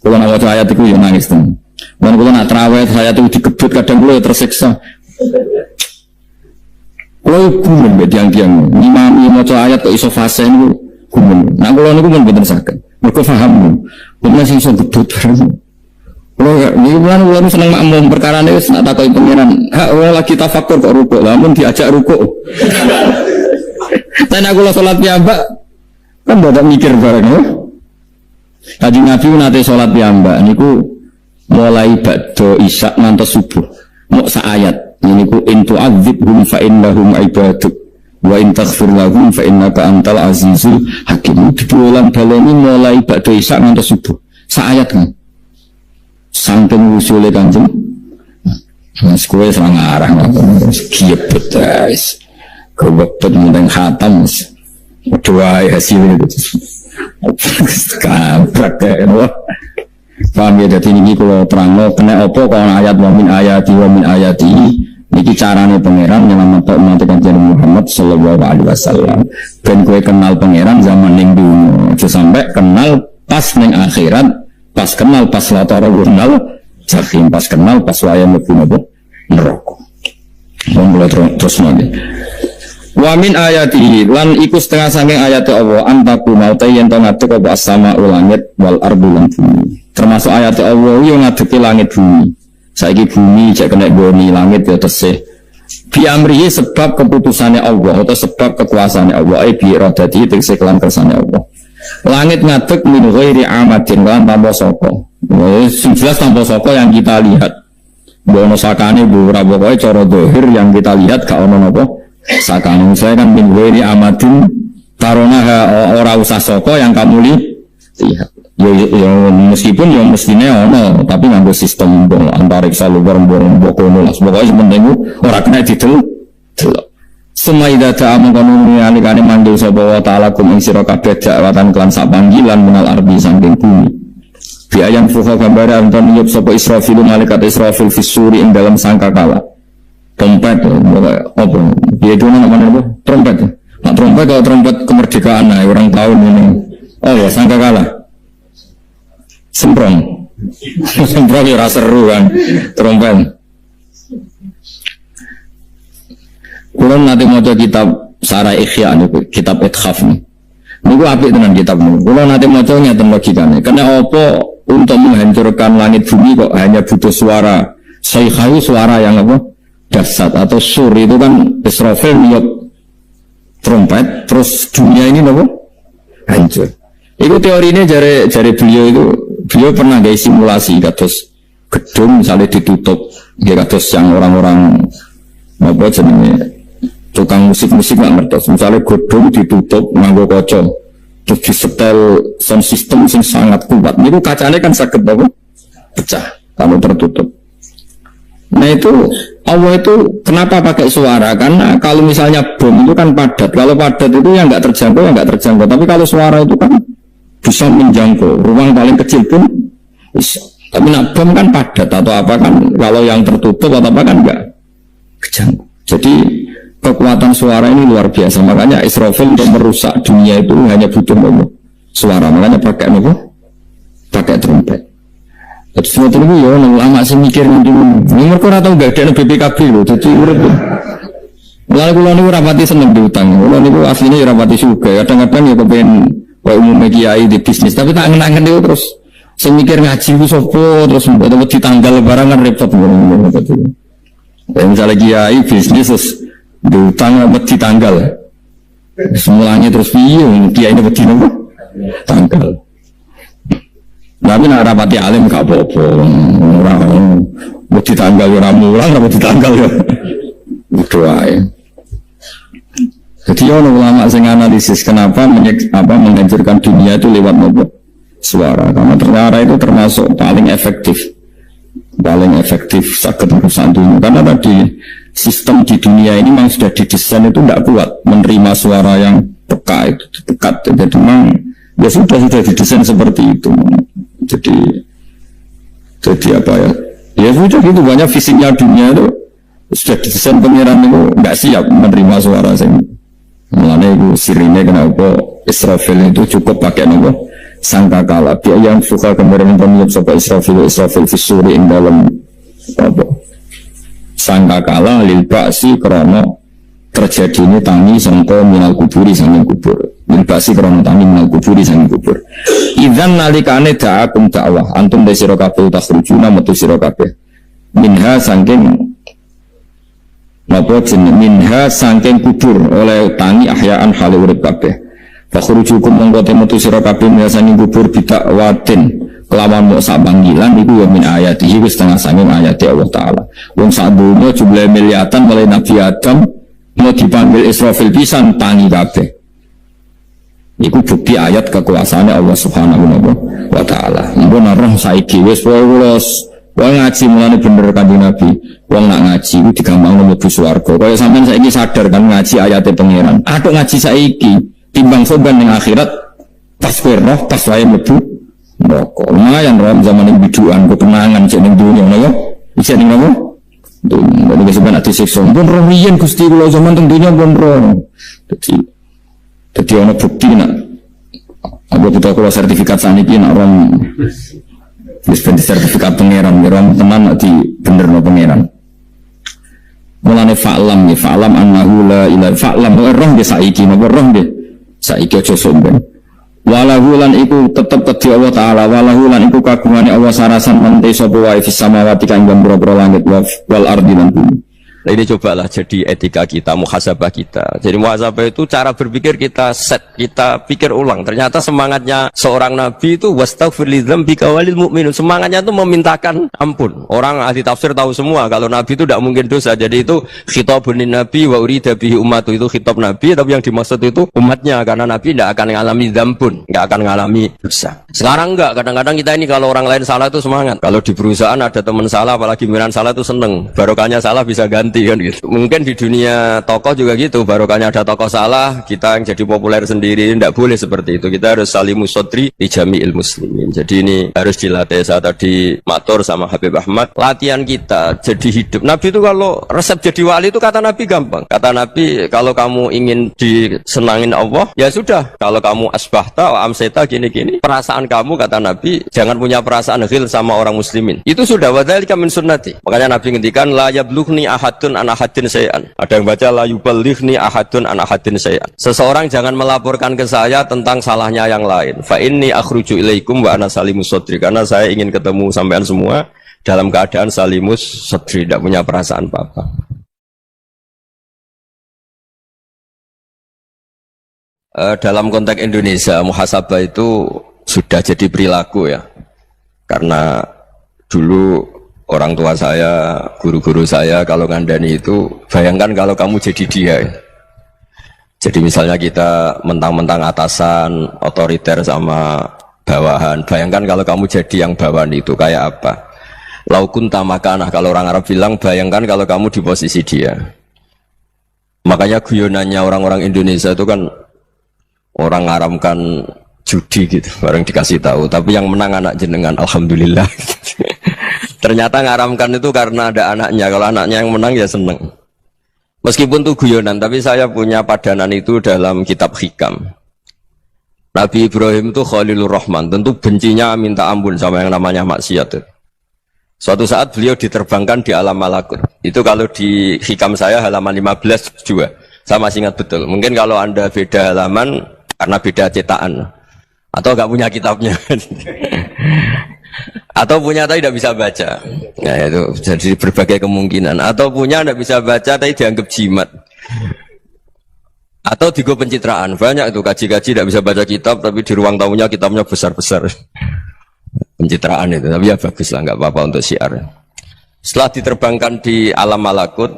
Kalau nak waca ayat itu ya nangis tenan. Dan kalau nak terawih saya itu digebut kadang kula tersiksa. Kalau gumun mbek tiang-tiang imam maca ayat kok iso fase niku gumun. Nah kula niku pun mboten saged. Mergo paham. Kok sing iso gebut bareng. Kalau ini bulan seneng makmum perkara ini nak takoi pengiran. Hak lagi tafakur kok rukuk, namun diajak rukuk. Tapi aku lah sholat piyambak kan tidak mikir bareng ya. Tadi Nabi nanti sholat piyambak. Niku mulai ba'da isya ngantos subuh. Mau saayat. Niku intu adzibhum fa innahum ibaduk wa in taghfir lahum fa innaka antal azizul hakim. Diulang baleni mulai ba'da isya ngantos subuh. Saayat kan. Samping usulnya Kanjeng mas kue serang arah giebet guys kebebet mending khatam doa hasilnya itu kabrak kayak paham ya. Jadi ini kalau terang kena apa kalau ayat wa min ayati ini caranya pangeran nyelamat umat Kanjeng Muhammad sallallahu alaihi wasallam. Dan kue kenal pangeran zaman ning dunia sampai kenal pas ning akhirat. Pas kenal pas latara gurnal jahim, pas kenal pas wayang mlebu napa neraka. Wong kula terus nggih. Wa min ayatihi lan iku setengah saking ayat Allah antaku mauta yen to ngadeg apa as-sama langit wal ardu lan bumi. Termasuk ayat Allah yo ngadegi langit bumi. Saiki bumi cek kena goni langit ya tesih. Bi amrihi sebab keputusannya Allah atau sebab kekuasaannya Allah bi iradati tegese kelan kersane Allah. Langit ngadeg min ghairi amadin lan tanpa saka. Sing jelas tanpa saka yang kita lihat. Bono sakane bu ora pokoke cara zahir yang kita lihat gak ono napa sakane. Saya kan min ghairi amadin tarona ora usah saka yang kamu lihat. Ya meskipun ya mestinya ono tapi nganggo sistem antariksa luar kono lah. Pokoke penting ora kena didelok. Semaida ta'amu kanuni alikane manggil sapa wa ta'ala kum ing sira kabeh dakwatan kelan sak panggilan menal ardi saking bumi. Bi ayam fuha gambare anton yub sapa Israfil malaikat Israfil fisuri ing dalam sangkakala. Trompet apa? Piye dene namanya apa? Trompet. Nah, trompet kalau trompet kemerdekaan nah orang tahun ini. Oh ya sangkakala. Semprong. Semprong ya ora seru kan. Trompet. Kalau nanti mau kitab Sarah Ikhya niku kitab Ithaf nih, niku apik tenan kitab niku. Kalau nanti mau ngeten logikane, karena apa untuk menghancurkan langit bumi kok hanya butuh suara sayhayu suara yang apa dahsyat atau sur itu kan Israfil niup trompet terus dunia ini apa hancur. Itu teorinya jari beliau pernah gaya simulasi kados gedung misalnya ditutup, kados yang orang-orang apa jenenge tukang tukang musik-musik nggak ngertos. Misalnya godhong ditutup nganggo kaca, terus disetel sound system yang sangat kuat. Niku kacanya kan sakit apa? Pecah kalau tertutup. Nah itu Allah itu kenapa pakai suara? Karena kalau misalnya bom itu kan padat. Kalau padat itu yang nggak terjangkau, yang nggak terjangkau. Tapi kalau suara itu kan bisa menjangkau. Ruang paling kecil pun bisa. Tapi nak bom kan padat atau apa kan? Kalau yang tertutup atau apa kan nggak kejangkau. Jadi kekuatan suara ini luar biasa. Makanya Israfil untuk merusak dunia itu hanya butuh suara. Makanya pakai apa? Pakai trompet. Terus semua itu ya, ulama sih mikir nanti mereka atau enggak ada BPKB loh, jadi urut. Lalu kalau ini rapati seneng diutang, kalau ini aslinya rapati juga. Kadang-kadang ya kepengen umum kiai di bisnis, tapi tak ngenangan dia terus. Saya mikir ngaji itu sopo, terus buat ditanggal barang kan repot. Misalnya kiai bisnis terus diutang apa ditanggal, semuanya terus piye, kiai ini betina apa? Tanggal. Tapi nak rapati alim gak apa-apa. Orang mau ditanggal ya ramulan, mau ditanggal ya udah aja. Jadi orang ulama yang analisis kenapa menghancurkan dunia itu lewat apa? Suara. Karena suara itu termasuk paling efektif sakit merusak dunia. Karena tadi sistem di dunia ini memang sudah didesain itu tidak kuat menerima suara yang peka itu dekat. Jadi memang ya sudah didesain seperti itu. Jadi apa ya? Ya sudah gitu, banyak fisiknya dunia itu sudah didesain pengiran itu nggak siap menerima suara sing. Mulanya itu sirine kenapa Israfil itu cukup pakai nopo sangkakala. Dia yang suka kemarin pemilik sobat Israfil fisuri ing dalam apa? Sangkakala lil ba'si krono terjadi ini tangi sangko minal kuburi sanging kubur. Milbasi krono tangi minal kuburi sanging kubur. Idzan nalikane da'akum da'wah antum de sira kabeh takhrujuna metu sira kabeh. Minha sangking napa jeneng minha sangking kubur oleh tangi ahyaan hale urip kabeh. Fakhrujukum mongko metu sira kabeh minha sanging kubur bidak watin kelawan mok sak panggilan iku ya min ayatihi wis setengah sanging ayat Allah taala. Wong sak donya jumlah miliatan oleh Nabi Adam mau dipanggil Israfil pisan tangi kabeh. Iku bukti ayat kekuasaannya Allah Subhanahu wa taala. Mbon roh saiki wis wong ngaji mulane bener Kanjeng Nabi. Wong nak ngaji iku digampangno mlebu swarga. Kaya sampean saiki sadar kan ngaji ayate pangeran. Atuk ngaji saiki timbang soban ning akhirat pas kowe roh pas wae mlebu neraka. Lumayan roh zaman biduan ketenangan cek ning dunya napa? Bisa ning napa? Dunya sebenarnya disiksa. Pun roh riyen Gusti kula zaman teng dunya pun roh. Jadi ana bukti nak apa kita kalau sertifikat saniki nak rom wis ben sertifikat pangeran rom tenan nak di benerno pangeran. Mulane fa'lam annahu la ilaha fa'lam roh de saiki napa roh de saiki aja sombong. Walahu lan iku tetep kedhi Allah taala walahu lan iku kagungane Allah sarasan mante sapa wae fis samawati kang boro-boro langit wal ardi lan bumi. Nah, ini cobalah jadi etika kita, muhasabah kita. Jadi muhasabah itu cara berpikir kita set, kita pikir ulang. Ternyata semangatnya seorang nabi itu wastaghfir lidzambika walil mu'minun. Semangatnya itu memintakan ampun. Orang ahli tafsir tahu semua kalau nabi itu tidak mungkin dosa. Jadi itu khitabun nabi wa urida bihi ummatu, itu khitab nabi, tapi yang dimaksud itu umatnya karena nabi tidak akan mengalami dzambun, tidak akan mengalami dosa. Sekarang enggak, kadang-kadang kita ini kalau orang lain salah itu semangat. Kalau di perusahaan ada teman salah, apalagi miran salah itu seneng. Barokahnya salah bisa ganti. Kan gitu. Mungkin di dunia tokoh juga gitu, barokahnya ada tokoh salah, kita yang jadi populer sendiri, tidak boleh seperti itu. Kita harus salimus sodri di jami'il muslimin. Jadi ini harus dilatih. Saya tadi matur sama Habib Ahmad, latihan kita jadi hidup. Nabi itu kalau resep jadi wali itu kata Nabi gampang. Kata Nabi kalau kamu ingin disenangin Allah, ya sudah. Kalau kamu asbahta, amseta gini-gini, perasaan kamu kata Nabi jangan punya perasaan ghil sama orang muslimin. Itu sudah wadzalika min sunnati. Makanya Nabi ngendikan la yablughni ahadun an ahadin sayan. Ada yang baca la yuballighni ahadun an ahadin sayan. Seseorang jangan melaporkan ke saya tentang salahnya yang lain. Fa inni akhruju ilaikum wa ana salimus sadri. Karena saya ingin ketemu sampean semua dalam keadaan salimus sadri, tidak punya perasaan apa-apa. Dalam konteks Indonesia, muhasabah itu sudah jadi perilaku ya. Karena dulu orang tua saya, guru-guru saya kalau ngandani itu, bayangkan kalau kamu jadi dia. Jadi misalnya kita mentang-mentang atasan, otoriter sama bawahan. Bayangkan kalau kamu jadi yang bawahan itu kayak apa? Laukun tamakana, kalau orang Arab bilang, bayangkan kalau kamu di posisi dia. Makanya guyonannya orang-orang Indonesia itu kan orang ngaramkan judi gitu, bareng dikasih tahu. Tapi yang menang anak jenengan, alhamdulillah. Ternyata ngaramkan itu karena ada anaknya. Kalau anaknya yang menang ya seneng. Meskipun itu guyonan, tapi saya punya padanan itu dalam kitab Hikam. Nabi Ibrahim itu Khalilur Rahman, tentu bencinya minta ampun sama yang namanya maksiat. Suatu saat beliau diterbangkan di alam malakut. Itu kalau di Hikam saya halaman 15 juga. Saya masih ingat betul. Mungkin kalau Anda beda halaman karena beda cetakan. Atau nggak punya kitabnya. Atau punya tapi tidak bisa baca. Nah itu jadi berbagai kemungkinan. Atau punya tidak bisa baca tapi dianggap jimat. Atau digo pencitraan. Banyak itu kaji-kaji tidak bisa baca kitab tapi di ruang tamunya kitabnya besar-besar. Pencitraan itu. Tapi ya bagus lah, nggak apa-apa untuk syiar. Setelah diterbangkan di alam malakut,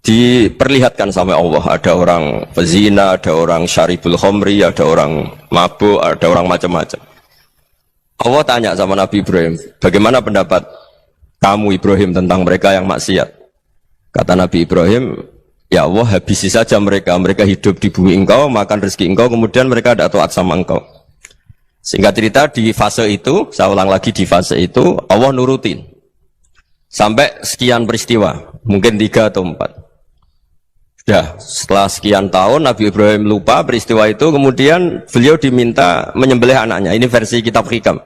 diperlihatkan sama Allah. Ada orang pezina, ada orang syaribul khomri, ada orang mabuk, ada orang macam-macam. Allah tanya sama Nabi Ibrahim, bagaimana pendapat kamu Ibrahim tentang mereka yang maksiat? Kata Nabi Ibrahim, ya Allah habisi saja mereka. Mereka hidup di bumi engkau, makan rezeki engkau, kemudian mereka tidak taat sama engkau. Singkat cerita di fase itu, saya ulang lagi di fase itu, Allah nurutin. Sampai sekian peristiwa, mungkin 3 atau 4. Ya, setelah sekian tahun Nabi Ibrahim lupa peristiwa itu, kemudian beliau diminta menyembelih anaknya. Ini versi kitab Hikam.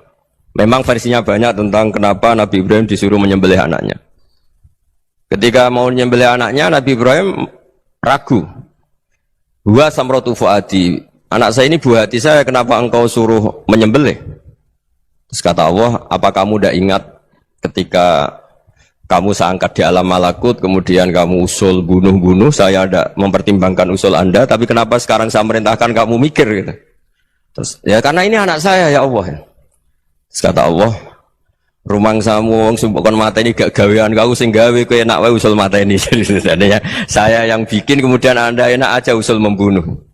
Memang versinya banyak tentang kenapa Nabi Ibrahim disuruh menyembelih anaknya. Ketika mau menyembelih anaknya, Nabi Ibrahim ragu. Huwa samratu fuadi. Anak saya ini buah hati saya, kenapa engkau suruh menyembelih? Terus kata Allah, apa kamu tidak ingat ketika kamu saya angkat di alam malakut, kemudian kamu usul bunuh-bunuh, saya tidak mempertimbangkan usul Anda, tapi kenapa sekarang saya merintahkan kamu mikir gitu? Terus, ya karena ini anak saya ya Allah. Terus kata Allah, rumang samu wong sumpukon mata ini gak gawean kau sing gawe kowe enak wae usul mata ini. Jadi saya yang bikin, kemudian Anda enak aja usul membunuh.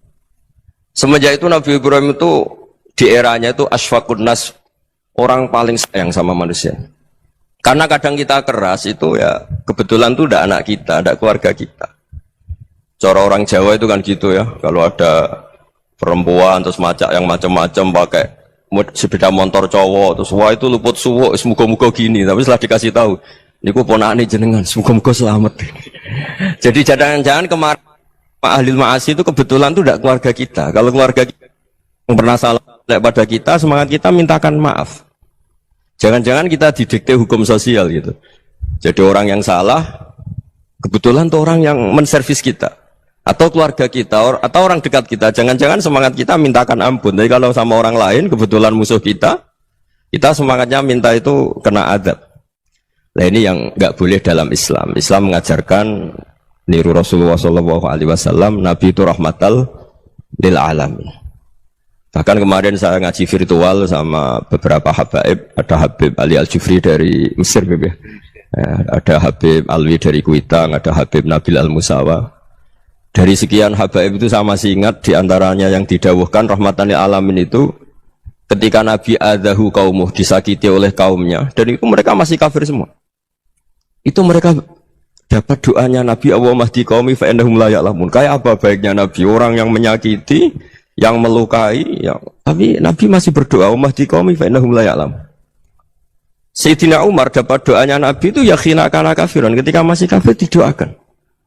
Semenjak itu Nabi Ibrahim itu di eranya itu asfaqun nas, orang paling sayang sama manusia. Karena kadang kita keras itu ya kebetulan itu udah anak kita, ada keluarga kita. Cara orang Jawa itu kan gitu ya, kalau ada perempuan terus macak yang macam-macam pakai sepeda motor cowok terus wah itu luput suwuk, semoga-moga gini. Tapi setelah dikasih tahu, niku ponakane jenengan, semoga-moga selamat. Jadi jangan-jangan kemarin Pak Ahlil Ma'asi itu kebetulan itu tidak keluarga kita. Kalau keluarga kita yang pernah salah pada kita, semangat kita mintakan maaf. Jangan-jangan kita didikte hukum sosial gitu. Jadi orang yang salah, kebetulan itu orang yang menservis kita. Atau keluarga kita, atau orang dekat kita. Jangan-jangan semangat kita mintakan ampun. Jadi kalau sama orang lain, kebetulan musuh kita semangatnya minta itu kena adab. Nah ini yang nggak boleh dalam Islam. Islam mengajarkan niru Rasulullah SAW, Nabi itu rahmatal lil alamin. Bahkan kemarin saya ngaji virtual sama beberapa habaib, ada Habib Ali Al-Jufri dari Mesir, ya. Ada Habib Alwi dari Kuitang, ada Habib Nabil Al-Musawa. Dari sekian habaib itu saya masih ingat diantaranya yang didawuhkan rahmatan lil alamin itu ketika Nabi adahu kaumuh, disakiti oleh kaumnya, dan itu mereka masih kafir semua. Itu mereka dapat doanya Nabi, Allah mahdi qaumi fa innahum la ya'lamun. Kayak apa baiknya Nabi, orang yang menyakiti, yang melukai, tapi Nabi masih berdoa, Allah mahdi qaumi fa innahum la ya'lamun. Sayyidina Umar dapat doanya Nabi itu yakhina kana kafiran, ketika masih kafir didoakan.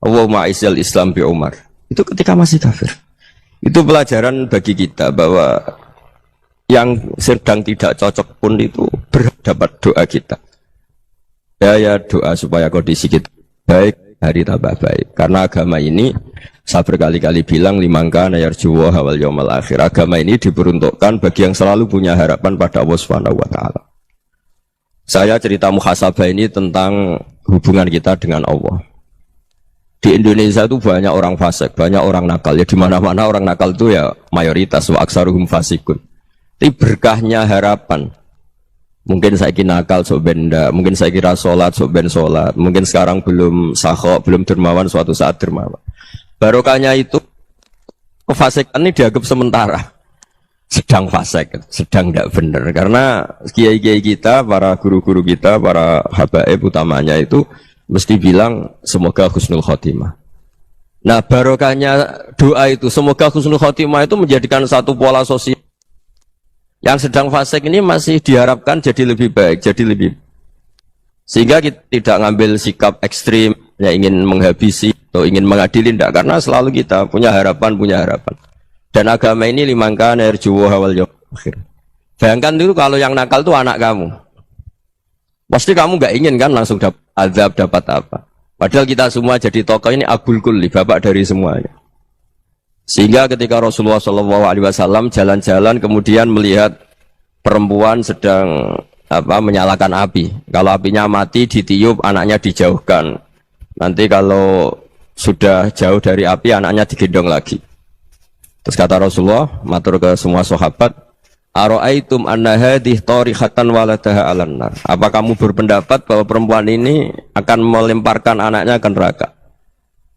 Allahumma a'izzal Islam bi Umar. Itu ketika masih kafir. Itu pelajaran bagi kita bahwa yang sedang tidak cocok pun itu berdapat doa kita. Ya doa supaya kondisi kita baik, hari tambah baik. Karena agama ini saya berkali-kali bilang limangka nayarjuwa wal yaumal akhir. Agama ini diperuntukkan bagi yang selalu punya harapan pada Allah Subhanahu wa taala. Saya cerita muhasabah ini tentang hubungan kita dengan Allah. Di Indonesia itu banyak orang fasik, banyak orang nakal. Ya di mana-mana orang nakal itu ya mayoritas, wa aksaruhum fasikun. Tapi berkahnya harapan. Mungkin saya kira nakal sok benda, mungkin saya kira sholat sok ben sholat, mungkin sekarang belum sakho, belum dermawan, suatu saat dermawan. Barokahnya itu kefasikan ini dianggap sementara, sedang fasik, sedang tidak benar. Karena kiai-kiai kita, para guru-guru kita, para habaib utamanya itu mesti bilang semoga husnul khotimah. Nah barokahnya doa itu semoga husnul khotimah itu menjadikan satu pola sosial. Yang sedang fasik ini masih diharapkan jadi lebih baik, jadi lebih, sehingga kita tidak ngambil sikap ekstrim, ya ingin menghabisi atau ingin mengadili, tidak, karena selalu kita punya harapan. Dan agama ini limangkan erjuwo hawal yawm akhir. Bayangkan itu kalau yang nakal itu anak kamu, pasti kamu nggak ingin kan langsung dapat azab, dapat apa. Padahal kita semua jadi tokoh ini abul kulli, bapak dari semuanya. Sehingga ketika Rasulullah SAW jalan-jalan kemudian melihat perempuan sedang menyalakan api. Kalau apinya mati ditiup, anaknya dijauhkan. Nanti kalau sudah jauh dari api, anaknya digendong lagi. Terus kata Rasulullah, matur ke semua sahabat, Aro'aitum anna hadih tarihatan waladaha alan nar. Apa kamu berpendapat bahwa perempuan ini akan melemparkan anaknya ke neraka?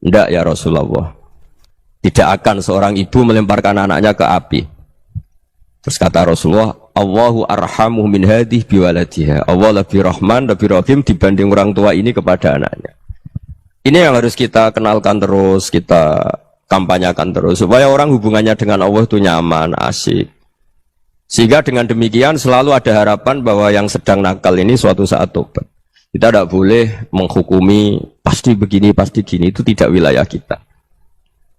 Tidak ya Rasulullah. Tidak akan seorang ibu melemparkan anaknya ke api. Terus kata Rasulullah, Allahu arhamu min hadih biwaladiha. Allah lebih rahman, lebih rahim dibanding orang tua ini kepada anaknya. Ini yang harus kita kenalkan terus, kita kampanyakan terus, supaya orang hubungannya dengan Allah itu nyaman, asik. Sehingga dengan demikian selalu ada harapan bahwa yang sedang nakal ini suatu saat tobat. Kita tidak boleh menghukumi pasti begini, pasti gini, itu tidak wilayah kita.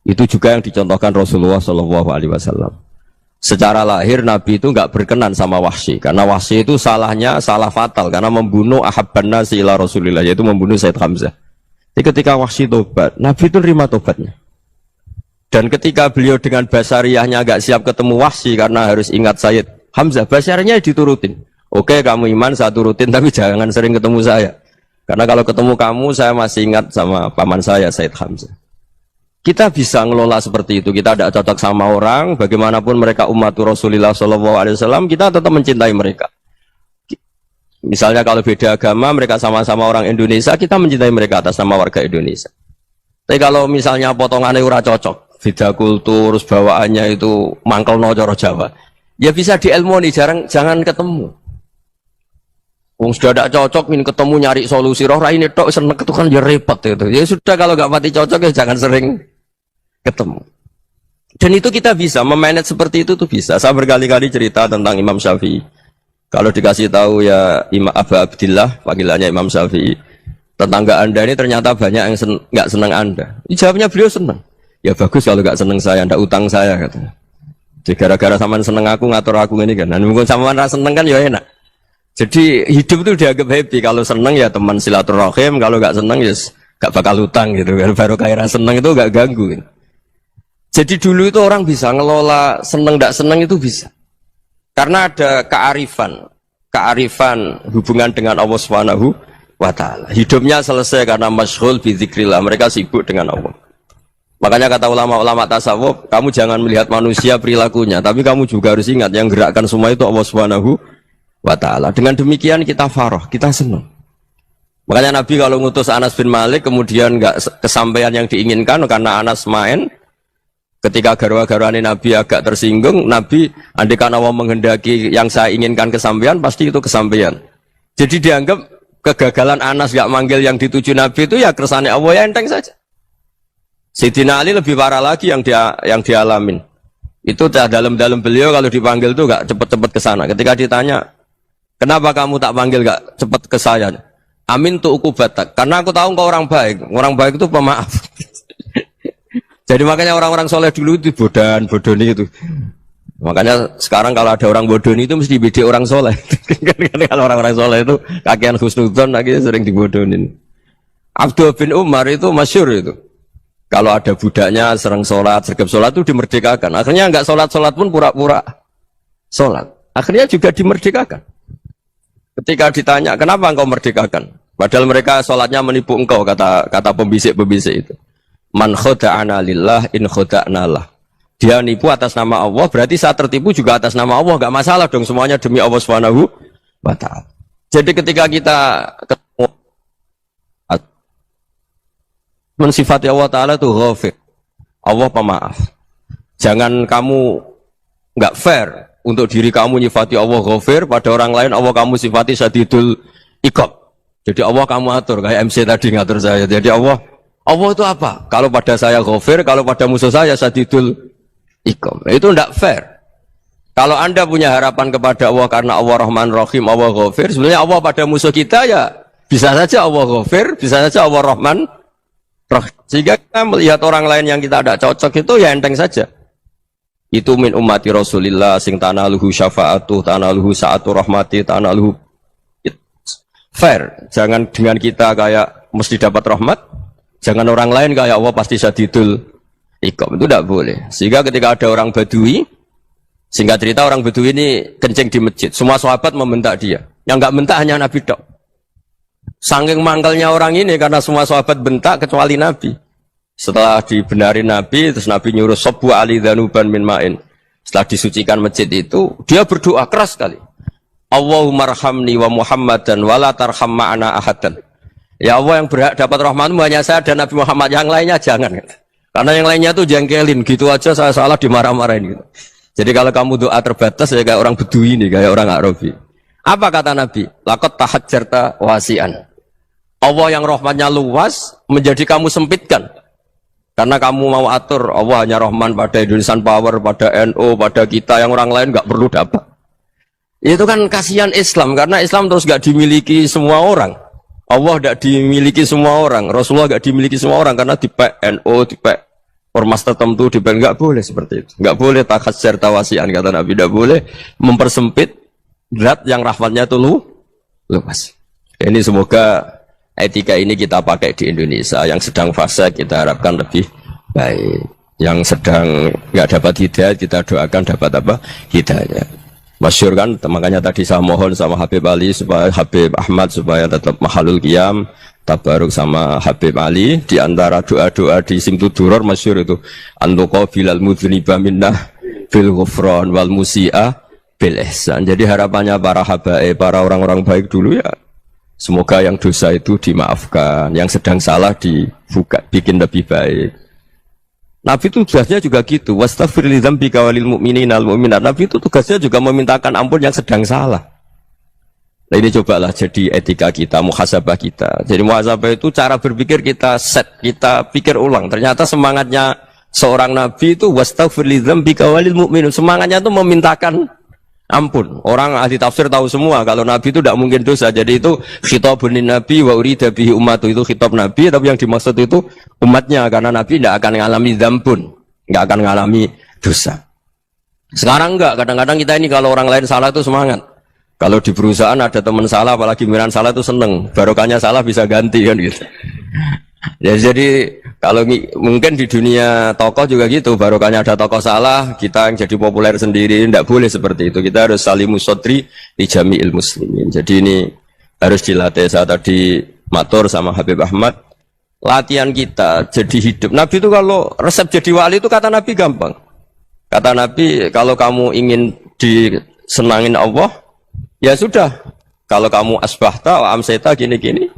Itu juga yang dicontohkan Rasulullah SAW. Secara lahir Nabi itu nggak berkenan sama Wahsy, karena Wahsy itu salahnya salah fatal, karena membunuh ahabban nasi ila Rasulillah, yaitu membunuh Sayyid Hamzah. Jadi ketika Wahsy tobat, Nabi itu nerima tobatnya. Dan ketika beliau dengan basariyahnya agak siap ketemu Wahsy karena harus ingat Sayyid Hamzah, basariyahnya diturutin. Oke, kamu iman, saya turutin, tapi jangan sering ketemu saya. Karena kalau ketemu kamu, saya masih ingat sama paman saya, Sayyid Hamzah. Kita bisa ngelola seperti itu. Kita tidak cocok sama orang, bagaimanapun mereka umat Rasulullah SAW, kita tetap mencintai mereka. Misalnya kalau beda agama, mereka sama-sama orang Indonesia, kita mencintai mereka atas nama warga Indonesia. Tapi kalau misalnya potongannya ora cocok, beda kultur, bawaannya itu mangkel no coro Jawa, ya bisa diilmoni, jangan ketemu. Wong sudah tidak cocok, ini ketemu nyari solusi, roh ini tok seneng itu kan ya repot itu. Ya sudah, kalau nggak mati cocok ya jangan sering ketemu. Dan itu kita bisa memanage seperti itu tuh bisa. Saya berkali-kali cerita tentang Imam Syafi'i. Kalau dikasih tahu ya Imam Abu Abdillah, panggilannya Imam Syafi'i, tetangga anda ini ternyata banyak yang nggak senang anda. Jawabnya beliau senang. Ya bagus kalau nggak senang saya, ndak utang saya katanya. Jadi gara-gara sampean seneng aku ngatur aku ini kan. Dan mungkin sampean ra seneng kan ya enak. Jadi hidup itu dianggap happy. Kalau seneng ya teman silaturahim, kalau nggak seneng ya nggak bakal utang gitu. Baru kayak seneng itu nggak ganggu. Gitu. Jadi dulu itu orang bisa ngelola seneng ndak seneng itu bisa. Karena ada kearifan hubungan dengan Allah Subhanahu wa Ta'ala. Hidupnya selesai karena masyghul bi dzikrillah. Mereka sibuk dengan Allah. Makanya kata ulama-ulama tasawuf, kamu jangan melihat manusia perilakunya, tapi kamu juga harus ingat yang gerakkan semua itu Allah Subhanahu wa Ta'ala. Dengan demikian kita farah, kita senang. Makanya Nabi kalau ngutus Anas bin Malik kemudian nggak kesampaian yang diinginkan karena Anas main, ketika garwa-garwane Nabi agak tersinggung, Nabi andaikan Allah menghendaki yang saya inginkan kesampaian, pasti itu kesampaian. Jadi dianggap kegagalan Anas nggak manggil yang dituju Nabi itu ya kersane Allah, ya enteng saja. Sayyidina Ali lebih parah lagi yang dialamin. Itu dalam-dalam beliau kalau dipanggil itu gak cepet-cepet ke sana. Ketika ditanya, kenapa kamu tak panggil gak cepet ke saya? Amin tu ukubatak. Karena aku tahu engkau orang baik. Orang baik itu pemaaf. Jadi makanya orang-orang soleh dulu itu bodoni itu. Makanya sekarang kalau ada orang bodoni itu mesti beda orang soleh. Kalau orang-orang soleh itu kakean husnudzon lagi sering dibodonin. Abdul bin Umar itu masyhur itu. Kalau ada budaknya sering sholat, sergap sholat itu dimerdekakan. Akhirnya nggak sholat pun pura-pura sholat. Akhirnya juga dimerdekakan. Ketika ditanya, kenapa engkau merdekakan? Padahal mereka sholatnya menipu engkau, kata pembisik-pembisik itu. Man khoda'ana lillah in khoda'na lah. Dia nipu atas nama Allah, berarti saat tertipu juga atas nama Allah. Nggak masalah dong, semuanya demi Allah Subhanahu wa Ta'ala. Jadi ketika kita mensifati Allah Ta'ala itu ghafir, Allah pemaaf. Jangan kamu nggak fair untuk diri kamu nyifati Allah Ghafir, pada orang lain Allah kamu sifati Syadidul Iqab. Jadi Allah kamu atur kayak MC tadi ngatur saya. Jadi Allah itu apa? Kalau pada saya Ghafir, kalau pada musuh saya Syadidul Iqab. Itu tidak fair. Kalau Anda punya harapan kepada Allah karena Allah Rahman Rahim, Allah Ghafir, sebenarnya Allah pada musuh kita ya bisa saja Allah Ghafir, bisa saja Allah Rahman Rahim. Sehingga kita melihat orang lain yang kita tidak cocok itu ya enteng saja. Itu min ummati Rasulillah sing tanaluhu syafa'atuh, tanaluhu sa'atu rahmati, tanaluhu fair. Jangan dengan kita kayak mesti dapat rahmat, jangan orang lain kayak Allah pasti Syadidul Iqab. Itu tidak boleh. Sehingga ketika ada orang Badui, singkat cerita orang Badui ini kencing di masjid, semua sahabat membentak dia. Yang enggak bentak hanya Nabi tok. Saking mangkalnya orang ini karena semua sahabat bentak kecuali Nabi. Setelah dibenarin Nabi, terus Nabi nyuruh Sobu Ali Dhanuban min ma'in. Setelah disucikan masjid itu, dia berdoa keras sekali. Allahumma arhamni wa Muhammadan wa la tarham ma'ana ahadan. Ya Allah, yang berhak dapat rahmatmu hanya saya dan Nabi Muhammad, yang lainnya jangan. Karena yang lainnya tuh jengkelin, gitu aja saya salah dimarah-marahin gitu. Jadi kalau kamu doa terbatas ya kayak orang Bedui ini, kayak orang Arabi. Apa kata Nabi? Laqad tahajjarta wasi'an. Allah yang rahmatnya luas menjadi kamu sempitkan. Karena kamu mau atur Allah hanya Rahman pada Indonesian Power, pada NU, pada kita yang orang lain nggak perlu dapat. Itu kan kasihan Islam karena Islam terus nggak dimiliki semua orang. Allah nggak dimiliki semua orang, Rasulullah nggak dimiliki semua orang karena di NU, di ormas tertentu, di nggak boleh seperti itu. Nggak boleh takhasyar tawasian kata Nabi, nggak boleh mempersempit zat yang rahmatnya itu luas. Ini semoga etika ini kita pakai di Indonesia. Yang sedang fase kita harapkan lebih baik. Yang sedang nggak dapat hidayah kita doakan dapat apa? Hidayah. Masyhur kan, makanya tadi saya mohon sama Habib Ali supaya Habib Ahmad supaya tetap mahalul qiyam, tabaruk sama Habib Ali. Di antara doa-doa di Simtuduror masyhur itu antuqabilal mudhniba minnah bil ghufran wal musi'a bil ihsan. Jadi harapannya para habaib, para orang-orang baik dulu ya, semoga yang dosa itu dimaafkan, yang sedang salah dibuka, bikin lebih baik. Nabi itu tugasnya juga gitu. Wastaghfir li dzambika walil mu'minina wal mu'minat. Nabi itu tugasnya juga memintakan ampun yang sedang salah. Nah ini cobalah jadi etika kita, muhasabah kita. Jadi muhasabah itu cara berpikir kita set, kita pikir ulang. Ternyata semangatnya seorang Nabi itu wastaghfir li dzambika walil mu'minun. Semangatnya itu memintakan ampun. Orang ahli tafsir tahu semua kalau Nabi itu tidak mungkin dosa. Jadi itu khitabun Nabi wa urida bihi ummatu, itu khitab Nabi, tapi yang dimaksud itu umatnya karena Nabi tidak akan mengalami dzambun, tidak akan mengalami dosa. Sekarang enggak, kadang-kadang kita ini kalau orang lain salah itu semangat. Kalau di perusahaan ada teman salah, apalagi miran salah itu seneng. Barokahnya salah bisa ganti kan gitu. Ya, jadi kalau mungkin di dunia tokoh juga gitu, barokahnya ada tokoh salah, kita yang jadi populer sendiri, tidak boleh seperti itu. Kita harus salimus sodri di jami'il muslimin. Jadi ini harus dilatih. Saya tadi matur sama Habib Ahmad, latihan kita jadi hidup. Nabi itu kalau resep jadi wali itu kata Nabi gampang. Kata Nabi, kalau kamu ingin disenangin Allah, ya sudah. Kalau kamu asbahta wa amseta gini-gini,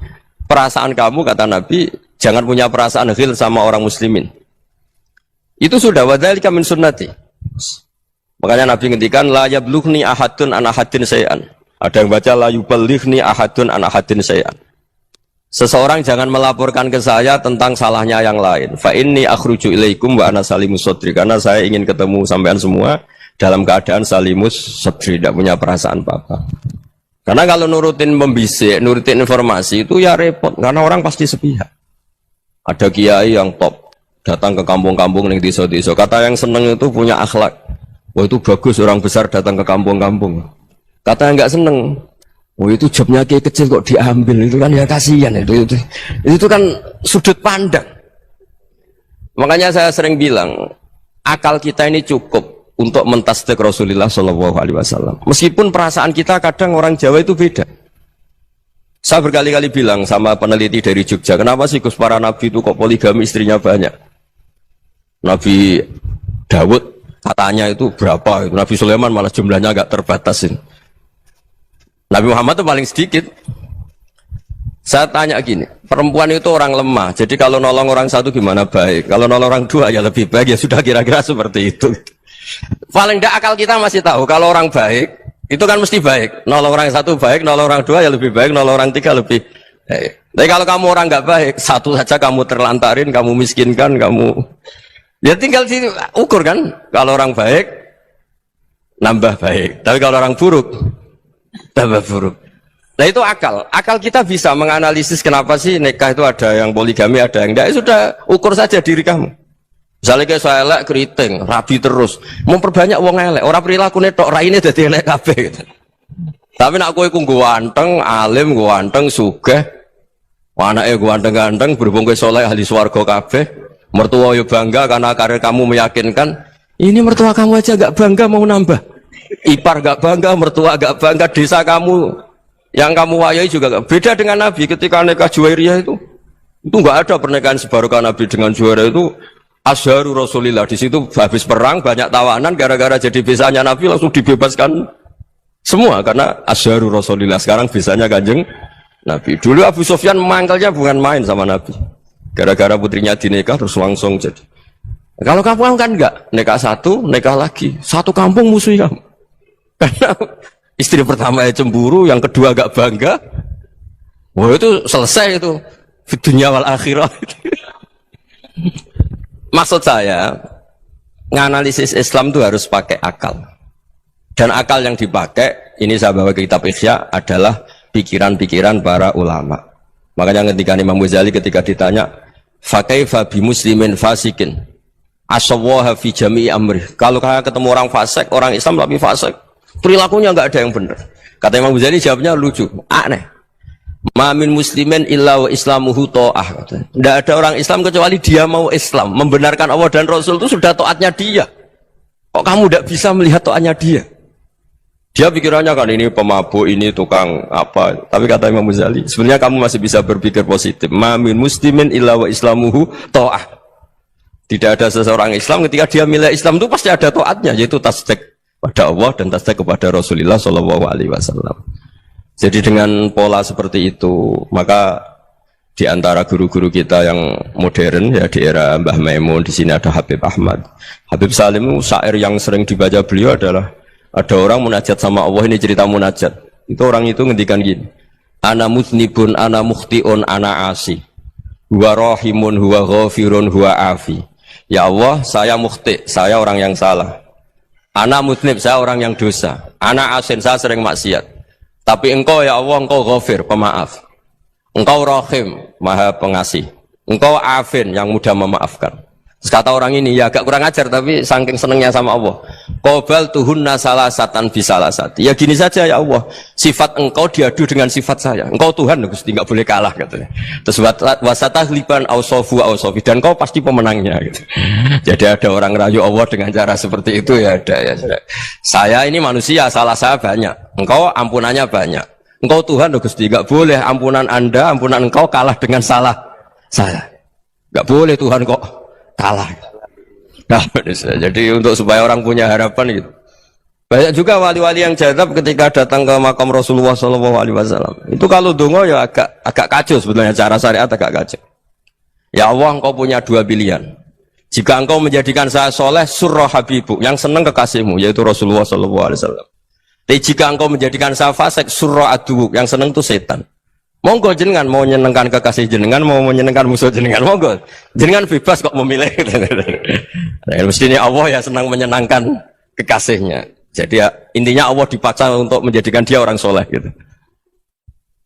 perasaan kamu kata Nabi, jangan punya perasaan ghil sama orang muslimin. Itu sudah wadzalika min sunnati. Makanya Nabi ngendikan la yablughni ahadun an ahadin syai'an. Ada yang baca la yuballighni ahadun an ahadin syai'an. Seseorang jangan melaporkan ke saya tentang salahnya yang lain. Fa inni akhruju ilaikum wa ana salimus sodri. Karena saya ingin ketemu sampean semua dalam keadaan salimus sodri, tidak punya perasaan apa-apa. Karena kalau nurutin membisik, nurutin informasi itu ya repot, karena orang pasti sepihak. Ada kiai yang top, datang ke kampung-kampung yang desa-desa. Kata yang seneng itu punya akhlak. Wah itu bagus orang besar datang ke kampung-kampung. Kata yang nggak seneng, wah itu jobnya kiai kecil kok diambil, itu kan ya kasihan itu kan sudut pandang. Makanya saya sering bilang, akal kita ini cukup untuk mentasdik Rasulullah Shallallahu Alaihi Wasallam. Meskipun perasaan kita kadang orang Jawa itu beda. Saya berkali-kali bilang sama peneliti dari Jogja, kenapa sih Gus para nabi itu kok poligami istrinya banyak? Nabi Dawud katanya itu berapa? Nabi Sulaiman malah jumlahnya agak terbatasin. Nabi Muhammad itu paling sedikit. Saya tanya gini, perempuan itu orang lemah, jadi kalau nolong orang satu gimana baik, kalau nolong orang dua ya lebih baik, ya sudah kira-kira seperti itu. Paling tidak akal kita masih tahu, kalau orang baik, itu kan mesti baik, nolong orang satu baik, nolong orang dua ya lebih baik, nolong orang tiga lebih baik. Tapi kalau kamu orang nggak baik, satu saja kamu terlantarin, kamu miskinkan, kamu, ya tinggal diukur kan, kalau orang baik, nambah baik, tapi kalau orang buruk, tambah buruk. Nah itu akal kita bisa menganalisis kenapa sih nikah itu ada yang poligami, ada yang enggak. Sudah ukur saja diri kamu. Misalnya kayak saya elek keriting, rabi terus, memperbanyak wong elek, orang perilaku netok raine dadi elek kabeh gitu. Tapi nak kowe ku ganteng, alim, ganteng, sugih, anake ganteng-ganteng, berhubung kowe saleh ahli swarga kabeh, mertua yo bangga karena karir kamu meyakinkan. Ini mertua kamu aja gak bangga mau nambah. Ipar gak bangga, mertua gak bangga, desa kamu yang kamu wayai juga beda dengan Nabi ketika nikah Juwairiyah itu nggak ada pernikahan sebarokah Nabi dengan Juwairiyah itu Azharu Rasulillah. Di situ habis perang banyak tawanan, gara-gara jadi besanya Nabi langsung dibebaskan semua karena Azharu Rasulillah. Sekarang besanya Kanjeng Nabi. Dulu Abu Sufyan mangkalnya bukan main sama Nabi, gara-gara putrinya dinikah terus langsung jadi. Kalau kamu kan enggak, nikah satu, nikah lagi, satu kampung musuh kamu karena istri pertama ya cemburu, yang kedua agak bangga. Wah itu selesai itu dunia wal akhirah. Maksud saya, nganalisis Islam itu harus pakai akal. Dan akal yang dipakai, ini saya bawa ke kitab Ihya, adalah pikiran-pikiran para ulama. Makanya ketika Imam Ghazali ketika ditanya, fakaifa bi muslimin fasikin asawwaha fi jami'i amri. Kalau kalian ketemu orang fasik, orang Islam tapi fasik, perilakunya nggak ada yang benar. Kata Imam Ghazali jawabnya lucu, aneh. Ma min muslimin illa wa islamuhu ta'ah. Tidak ada orang Islam kecuali dia mau Islam, membenarkan Allah dan Rasul itu sudah taatnya dia. Kok kamu tidak bisa melihat taatnya dia? Dia pikirannya kan ini pemabuk, ini tukang apa. Tapi kata Imam Ghazali, sebenarnya kamu masih bisa berpikir positif. Ma min muslimin illa wa islamuhu ta'ah. Tidak ada seseorang Islam ketika dia milih Islam itu pasti ada taatnya, yaitu tasdik pada Allah dan tasdik kepada Rasulullah SAW. Jadi dengan pola seperti itu, maka di antara guru-guru kita yang modern ya di era Mbah Maimun, di sini ada Habib Ahmad, Habib Salim, syair yang sering dibaca beliau adalah ada orang munajat sama Allah. Ini cerita munajat. Itu orang itu ngendikan gini, ana muznibun, ana mukhtiun, ana asi, huwa rahimun, huwa ghafirun, huwa afi. Ya Allah, saya mukhti, saya orang yang salah. Ana muznib, saya orang yang dosa. Ana asin, saya sering maksiat. Tapi engkau ya Allah, engkau ghafir, pemaaf. Engkau rahim, maha pengasih. Engkau afin, yang mudah memaafkan. Terus kata orang ini, ya agak kurang ajar, tapi saking senengnya sama Allah. Qobal tuhunna salasatan bisalasati. Ya gini saja ya Allah, sifat engkau diadu dengan sifat saya. Engkau Tuhan, Gusti, nggak boleh kalah katanya. Terus wasatah liban ausofu ausofi, dan kau pasti pemenangnya gitu. Jadi ada orang rayu Allah dengan cara seperti itu ya ada ya. Saya ini manusia, salah saya banyak. Engkau ampunannya banyak. Engkau Tuhan, Gusti, nggak boleh ampunan Anda, ampunan engkau kalah dengan salah saya. Nggak boleh Tuhan kok kalah. Nah, jadi untuk supaya orang punya harapan gitu. Banyak juga wali-wali yang jadab ketika datang ke makam Rasulullah SAW. Itu kalau dongo ya agak kacau sebenarnya, cara syariat agak kacau. Ya Allah, engkau punya dua pilihan. Jika engkau menjadikan saya soleh, surah habibu, yang senang kekasihmu, yaitu Rasulullah SAW. Tapi jika engkau menjadikan saya fasik, surah adu, yang senang itu setan. Monggo jenengan mau menyenangkan kekasih jenengan, mau menyenangkan musuh jenengan, monggo. Jenengan bebas kok memilih. Nah, mestinya Allah ya senang menyenangkan kekasihnya. Jadi ya, intinya Allah dipaksa untuk menjadikan dia orang soleh gitu.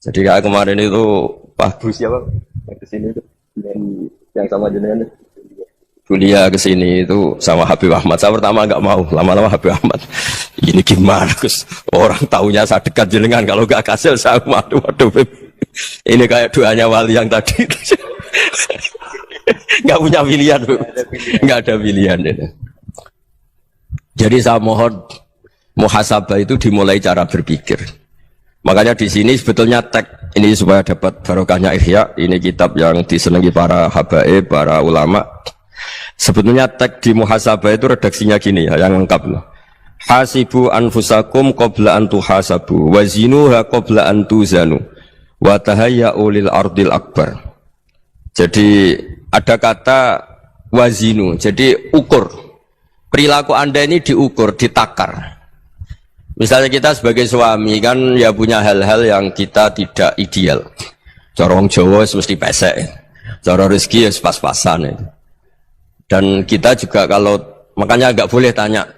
Jadi kayak kemarin itu Pak Gus siapa? Yang kesini itu yang sama jenengan itu. Kuliah kesini itu sama Habib Ahmad. Saya pertama nggak mau, lama-lama Habib Ahmad. Ini gimana Gus? Orang taunya saya dekat jenengan, kalau nggak kasih saya waduh. Ini kayak doanya wali yang tadi. Nggak punya pilihan, nggak ada pilihan. Jadi saya mohon muhasabah itu dimulai cara berpikir. Makanya di sini sebetulnya tag ini supaya dapat barokahnya Ihya. Ini kitab yang disenangi para habaib, para ulama. Sebetulnya tag di muhasabah itu redaksinya gini ya, yang lengkap loh. Hasibu anfusakum qabla an tuhasabu wazinuha qabla an tuzanu wa tahayya'u lil ardil akbar. Jadi ada kata wazinu, jadi ukur. Perilaku Anda ini diukur, ditakar. Misalnya kita sebagai suami kan ya punya hal-hal yang kita tidak ideal. Cara wong Jawa mesti pesek. Cara rezeki ya pas-pasan. Dan kita juga kalau makanya nggak boleh tanya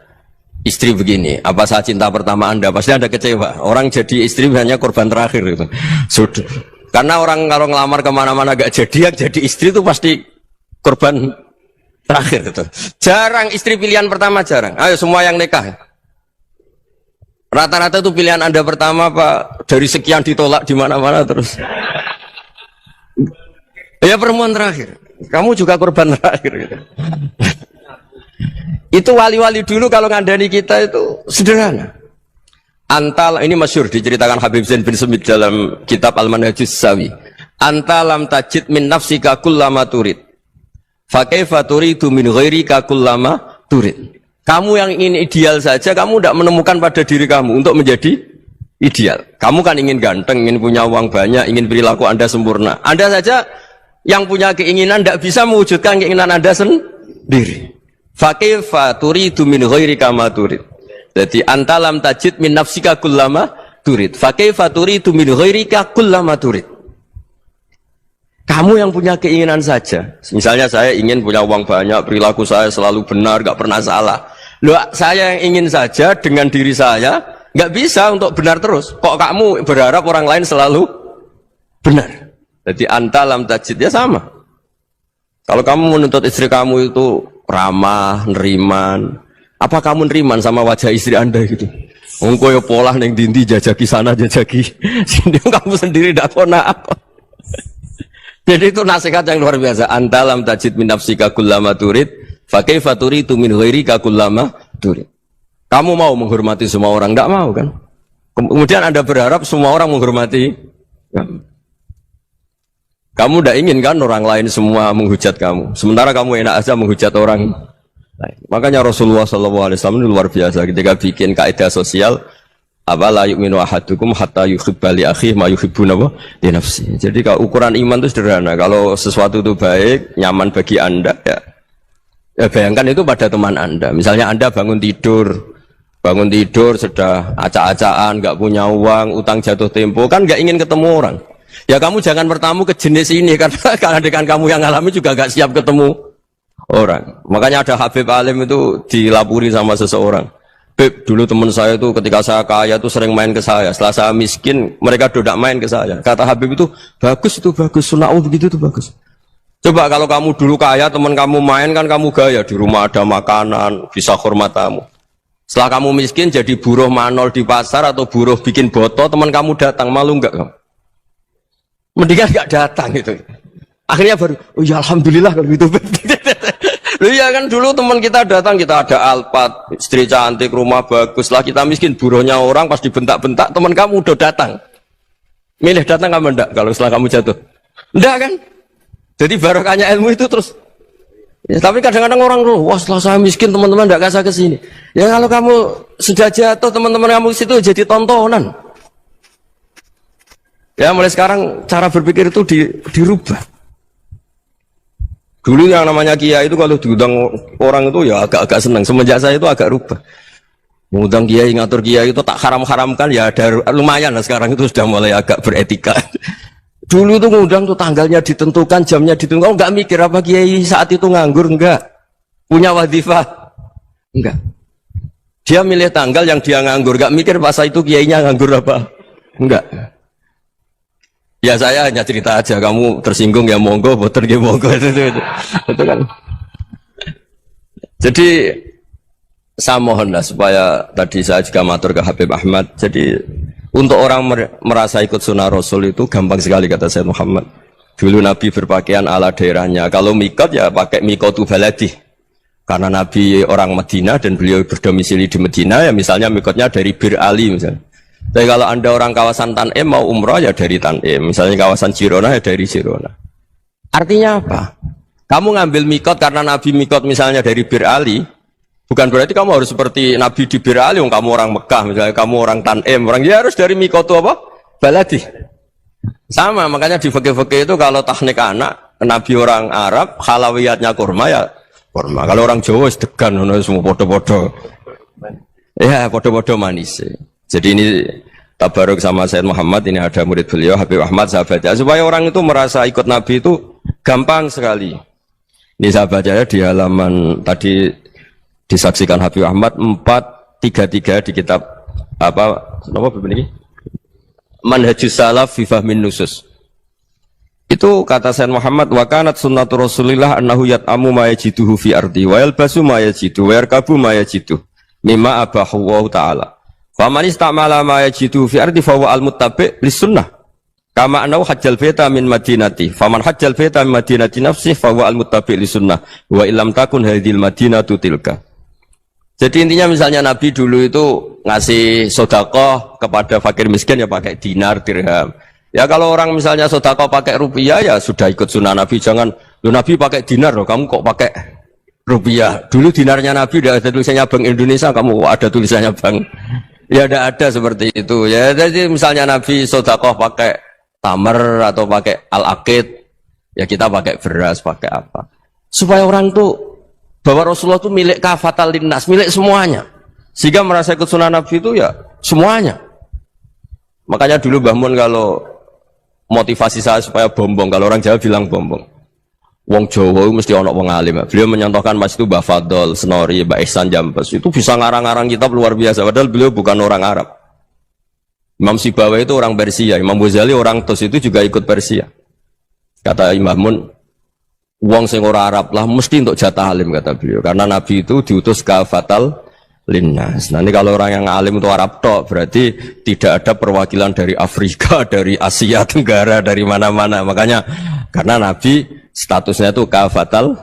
istri begini, apa saat cinta pertama Anda? Pasti Anda kecewa. Orang jadi istri hanya korban terakhir gitu. Sudah. Karena orang kalau ngelamar kemana-mana gak jadi, yang jadi istri itu pasti korban terakhir gitu. Jarang istri pilihan pertama, jarang. Ayo semua yang nikah. Rata-rata itu pilihan Anda pertama Pak, dari sekian ditolak di mana-mana terus. Ya perempuan terakhir. Kamu juga korban terakhir gitu. Itu wali-wali dulu kalau ngandani kita itu sederhana. Antal ini masyhur diceritakan Habib Zain bin Sumit dalam kitab Al-Manhajus Sawi. Antalam tajid min nafsika kullama turid. Fa kaifa turidu min ghairika kullama turid. Kamu yang ingin ideal saja, kamu tidak menemukan pada diri kamu untuk menjadi ideal. Kamu kan ingin ganteng, ingin punya uang banyak, ingin perilaku Anda sempurna. Anda saja yang punya keinginan tidak bisa mewujudkan keinginan Anda sendiri. Fa kaifa turidu min ghairika ma turid. Jadi antalam tajid min nafsika kullama turid. Fa kaifa turidu min ghairika kullama turid. Kamu yang punya keinginan saja. Misalnya saya ingin punya uang banyak, perilaku saya selalu benar, gak pernah salah. Loh, saya yang ingin saja dengan diri saya, gak bisa untuk benar terus. Kok kamu berharap orang lain selalu benar? Jadi antalam tajid ya sama. Kalau kamu menuntut istri kamu itu ramah, neriman, apa kamu neriman sama wajah istri Anda gitu? Engko yo pola neng dindi jajaki sana jajaki sini, kamu sendiri ndak kona apa. Jadi itu nasihat yang luar biasa. Antalam tajid min nafsika kullama turid, fa kaifa turidu min ghairika kullama turid. Kamu mau menghormati semua orang, enggak mau kan? Kemudian Anda berharap semua orang menghormati kamu. Kamu enggak ingin kan orang lain semua menghujat kamu. Sementara kamu enak aja menghujat orang lain. Makanya Rasulullah SAW ini luar biasa ketika bikin kaidah sosial. Apa la yu'minu ahadukum hatta yuhibba li akhihi ma yuhibbu li nafsi. Jadi kalau ukuran iman itu sederhana. Kalau sesuatu itu baik, nyaman bagi Anda ya bayangkan itu pada teman Anda. Misalnya Anda bangun tidur sudah acak-acakan, enggak punya uang, utang jatuh tempo, kan enggak ingin ketemu orang. Ya kamu jangan bertamu ke jenis ini karena dengan kamu yang alami juga enggak siap ketemu orang. Makanya ada Habib Alim itu dilapuri sama seseorang. Beb, dulu teman saya itu ketika saya kaya itu sering main ke saya. Setelah saya miskin, mereka tidak main ke saya. Kata Habib itu bagus, sunau begitu itu bagus. Coba kalau kamu dulu kaya, teman kamu main kan kamu gaya. Di rumah ada makanan, bisa hormat kamu. Setelah kamu miskin jadi buruh manol di pasar atau buruh bikin botol, teman kamu datang, malu enggak kamu? Mendingan enggak datang gitu. Akhirnya baru, oh ya alhamdulillah kalau gitu. Loh iya kan dulu teman kita datang, kita ada Alphard, istri cantik, rumah bagus. Lah kita miskin, buruhnya orang pas dibentak-bentak, teman kamu udah datang. Milih datang kamu enggak kalau setelah kamu jatuh? Enggak kan? Jadi barokahnya ilmu itu terus. Ya, tapi kadang-kadang orang loh, wah setelah saya miskin teman-teman enggak kasih ke sini. Ya kalau kamu sudah jatuh, teman-teman kamu situ jadi tontonan. Ya mulai sekarang cara berpikir itu dirubah. Dulu yang namanya kiai itu kalau diundang orang itu ya agak-agak senang. Semenjak saya itu agak rubah. Mengundang kiai, ngatur kiai itu tak haram-haramkan ya ada lumayan lah sekarang itu sudah mulai agak beretika. Dulu itu ngundang tuh tanggalnya ditentukan, jamnya ditentukan. Oh, enggak mikir apa kiai saat itu nganggur, enggak. Punya wadifah, enggak. Dia milih tanggal yang dia nganggur, enggak mikir pas itu kiainya nganggur apa. Enggak. Ya saya hanya cerita aja, kamu tersinggung ya monggo, boten ya monggo itu kan. Jadi saya mohonlah supaya tadi saya juga matur ke Habib Ahmad. Jadi untuk orang merasa ikut sunnah Rasul itu gampang sekali kata Sayyid Muhammad. Dulu Nabi berpakaian ala daerahnya. Kalau mikot ya pakai mikotu baladi. Karena Nabi orang Madinah dan beliau berdomisili di Madinah ya misalnya mikotnya dari Bir Ali misalnya. Tapi kalau Anda orang kawasan Tanim mau umrah ya dari Tanim, misalnya kawasan Jirona ya dari Jirona. Artinya apa? Kamu ngambil mikot karena Nabi mikot misalnya dari Bir Ali, bukan berarti kamu harus seperti Nabi di Bir Ali, kamu orang Mekah, misalnya kamu orang Tanim, orang ya harus dari mikot itu apa? Baladi. Sama, makanya di fikih-fikih itu kalau teknik anak, Nabi orang Arab, halawiyatnya kurma ya kurma. Kalau orang Jawa sedegan, semua podo-podo. Ya, podo-podo manis. Jadi ini tabaruk sama Sayyid Muhammad, ini ada murid beliau, Habib Ahmad, sahabatnya. Supaya orang itu merasa ikut Nabi itu gampang sekali. Ini sahabatnya di halaman tadi disaksikan Habib Ahmad 433 di kitab apa begini? Manhajus salaf fi fahmin nusus. Itu kata Sayyid Muhammad, wa kanat sunnatu Rasulillah annahu yat'amu ma yajiduhu fi ardi wa yalbasu ma yajidu wa yarkabu ma yajidu mimma abahu wa ta'ala. Fa man istamala ma yajidu fi ardi fa huwa al-muttabi' lis sunnah. Kama annahu hajjal baita min madinati. Fa man hajjal baita min madinati nafsihi fa huwa al-muttabi' lis sunnah. Wa illam takun hadhil madinatu tilka. Jadi intinya misalnya Nabi dulu itu ngasih sedekah kepada fakir miskin ya pakai dinar, dirham. Ya kalau orang misalnya sedekah pakai rupiah ya sudah ikut sunnah Nabi. Jangan, lu Nabi pakai dinar loh, kamu kok pakai rupiah. Dulu dinarnya Nabi udah ada tulisannya Bank Indonesia, kamu ada tulisannya Bank. Ya tidak ada seperti itu. Ya jadi misalnya Nabi sedekah pakai tamar atau pakai al-aqid, ya kita pakai beras, pakai apa. Supaya orang tuh bahwa Rasulullah itu milik kafatal linnas, milik semuanya. Sehingga merasa ikut sunnah Nabi itu ya semuanya. Makanya dulu Mbah Mun kalau motivasi saya supaya bombong, kalau orang Jawa bilang bombong. Wong Jawa itu mesti ono wong alim. Beliau menyontohkan mas itu Mbah Fadol, Senori, Mbah Ihsan Jambes. Itu bisa ngarang-ngarang kitab luar biasa. Padahal beliau bukan orang Arab. Imam Sibawa itu orang Persia, Imam Ghazali orang Tus itu juga ikut Persia. Kata Imam Mun, wong sing ora Arab lah mesti untuk jatah alim, kata beliau, karena Nabi itu diutus kafatal linnas. Nanti kalau orang yang alim itu Arab tok, berarti tidak ada perwakilan dari Afrika, dari Asia Tenggara, dari mana-mana. Makanya karena Nabi statusnya itu kafatal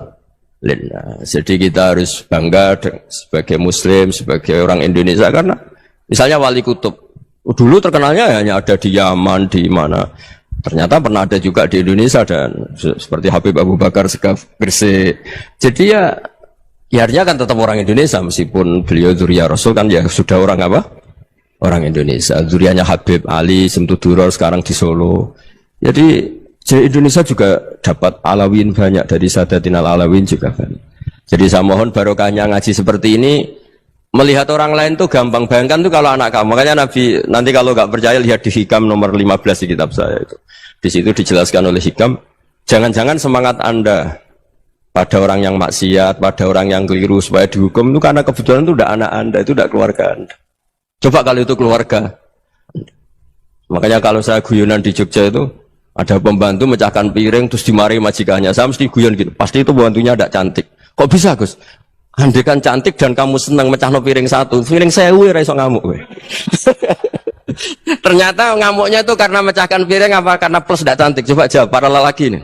linnas. Jadi kita harus bangga sebagai Muslim, sebagai orang Indonesia, karena misalnya Wali Kutub dulu terkenalnya hanya ada di Yaman, di mana. Ternyata pernah ada juga di Indonesia, dan seperti Habib Abu Bakar Segaf Gresik. Jadi ya artinya kan tetap orang Indonesia, meskipun beliau dzurriyyah Rasul kan ya sudah orang apa? Orang Indonesia. Dzurriyyahnya Habib Ali Semtuduror sekarang di Solo. Jadi Indonesia juga dapat alawin banyak, dari Sadatin al-Alawin juga banyak. Jadi saya mohon barokahnya ngaji seperti ini. Melihat orang lain tuh gampang, bayangkan tuh kalau anak kamu. Makanya Nabi, nanti kalau nggak percaya lihat di Hikam nomor 15 di kitab saya itu. Di situ dijelaskan oleh Hikam, jangan-jangan semangat Anda pada orang yang maksiat, pada orang yang keliru supaya dihukum itu karena kebetulan itu udah anak Anda, itu udah keluarga Anda. Coba kalau itu keluarga. Makanya kalau saya guyonan di Jogja itu ada pembantu mecahkan piring terus dimarahi majikannya, saya mesti guyon gitu. Pasti itu pembantunya tidak cantik. Kok bisa, Gus? Andekan cantik dan kamu senang mecahno piring satu, piring 1000 ora iso ngamuk kowe. Ternyata ngamuknya itu karena mecahkan piring apa karena plus tidak cantik? Coba jawab para lelaki nih.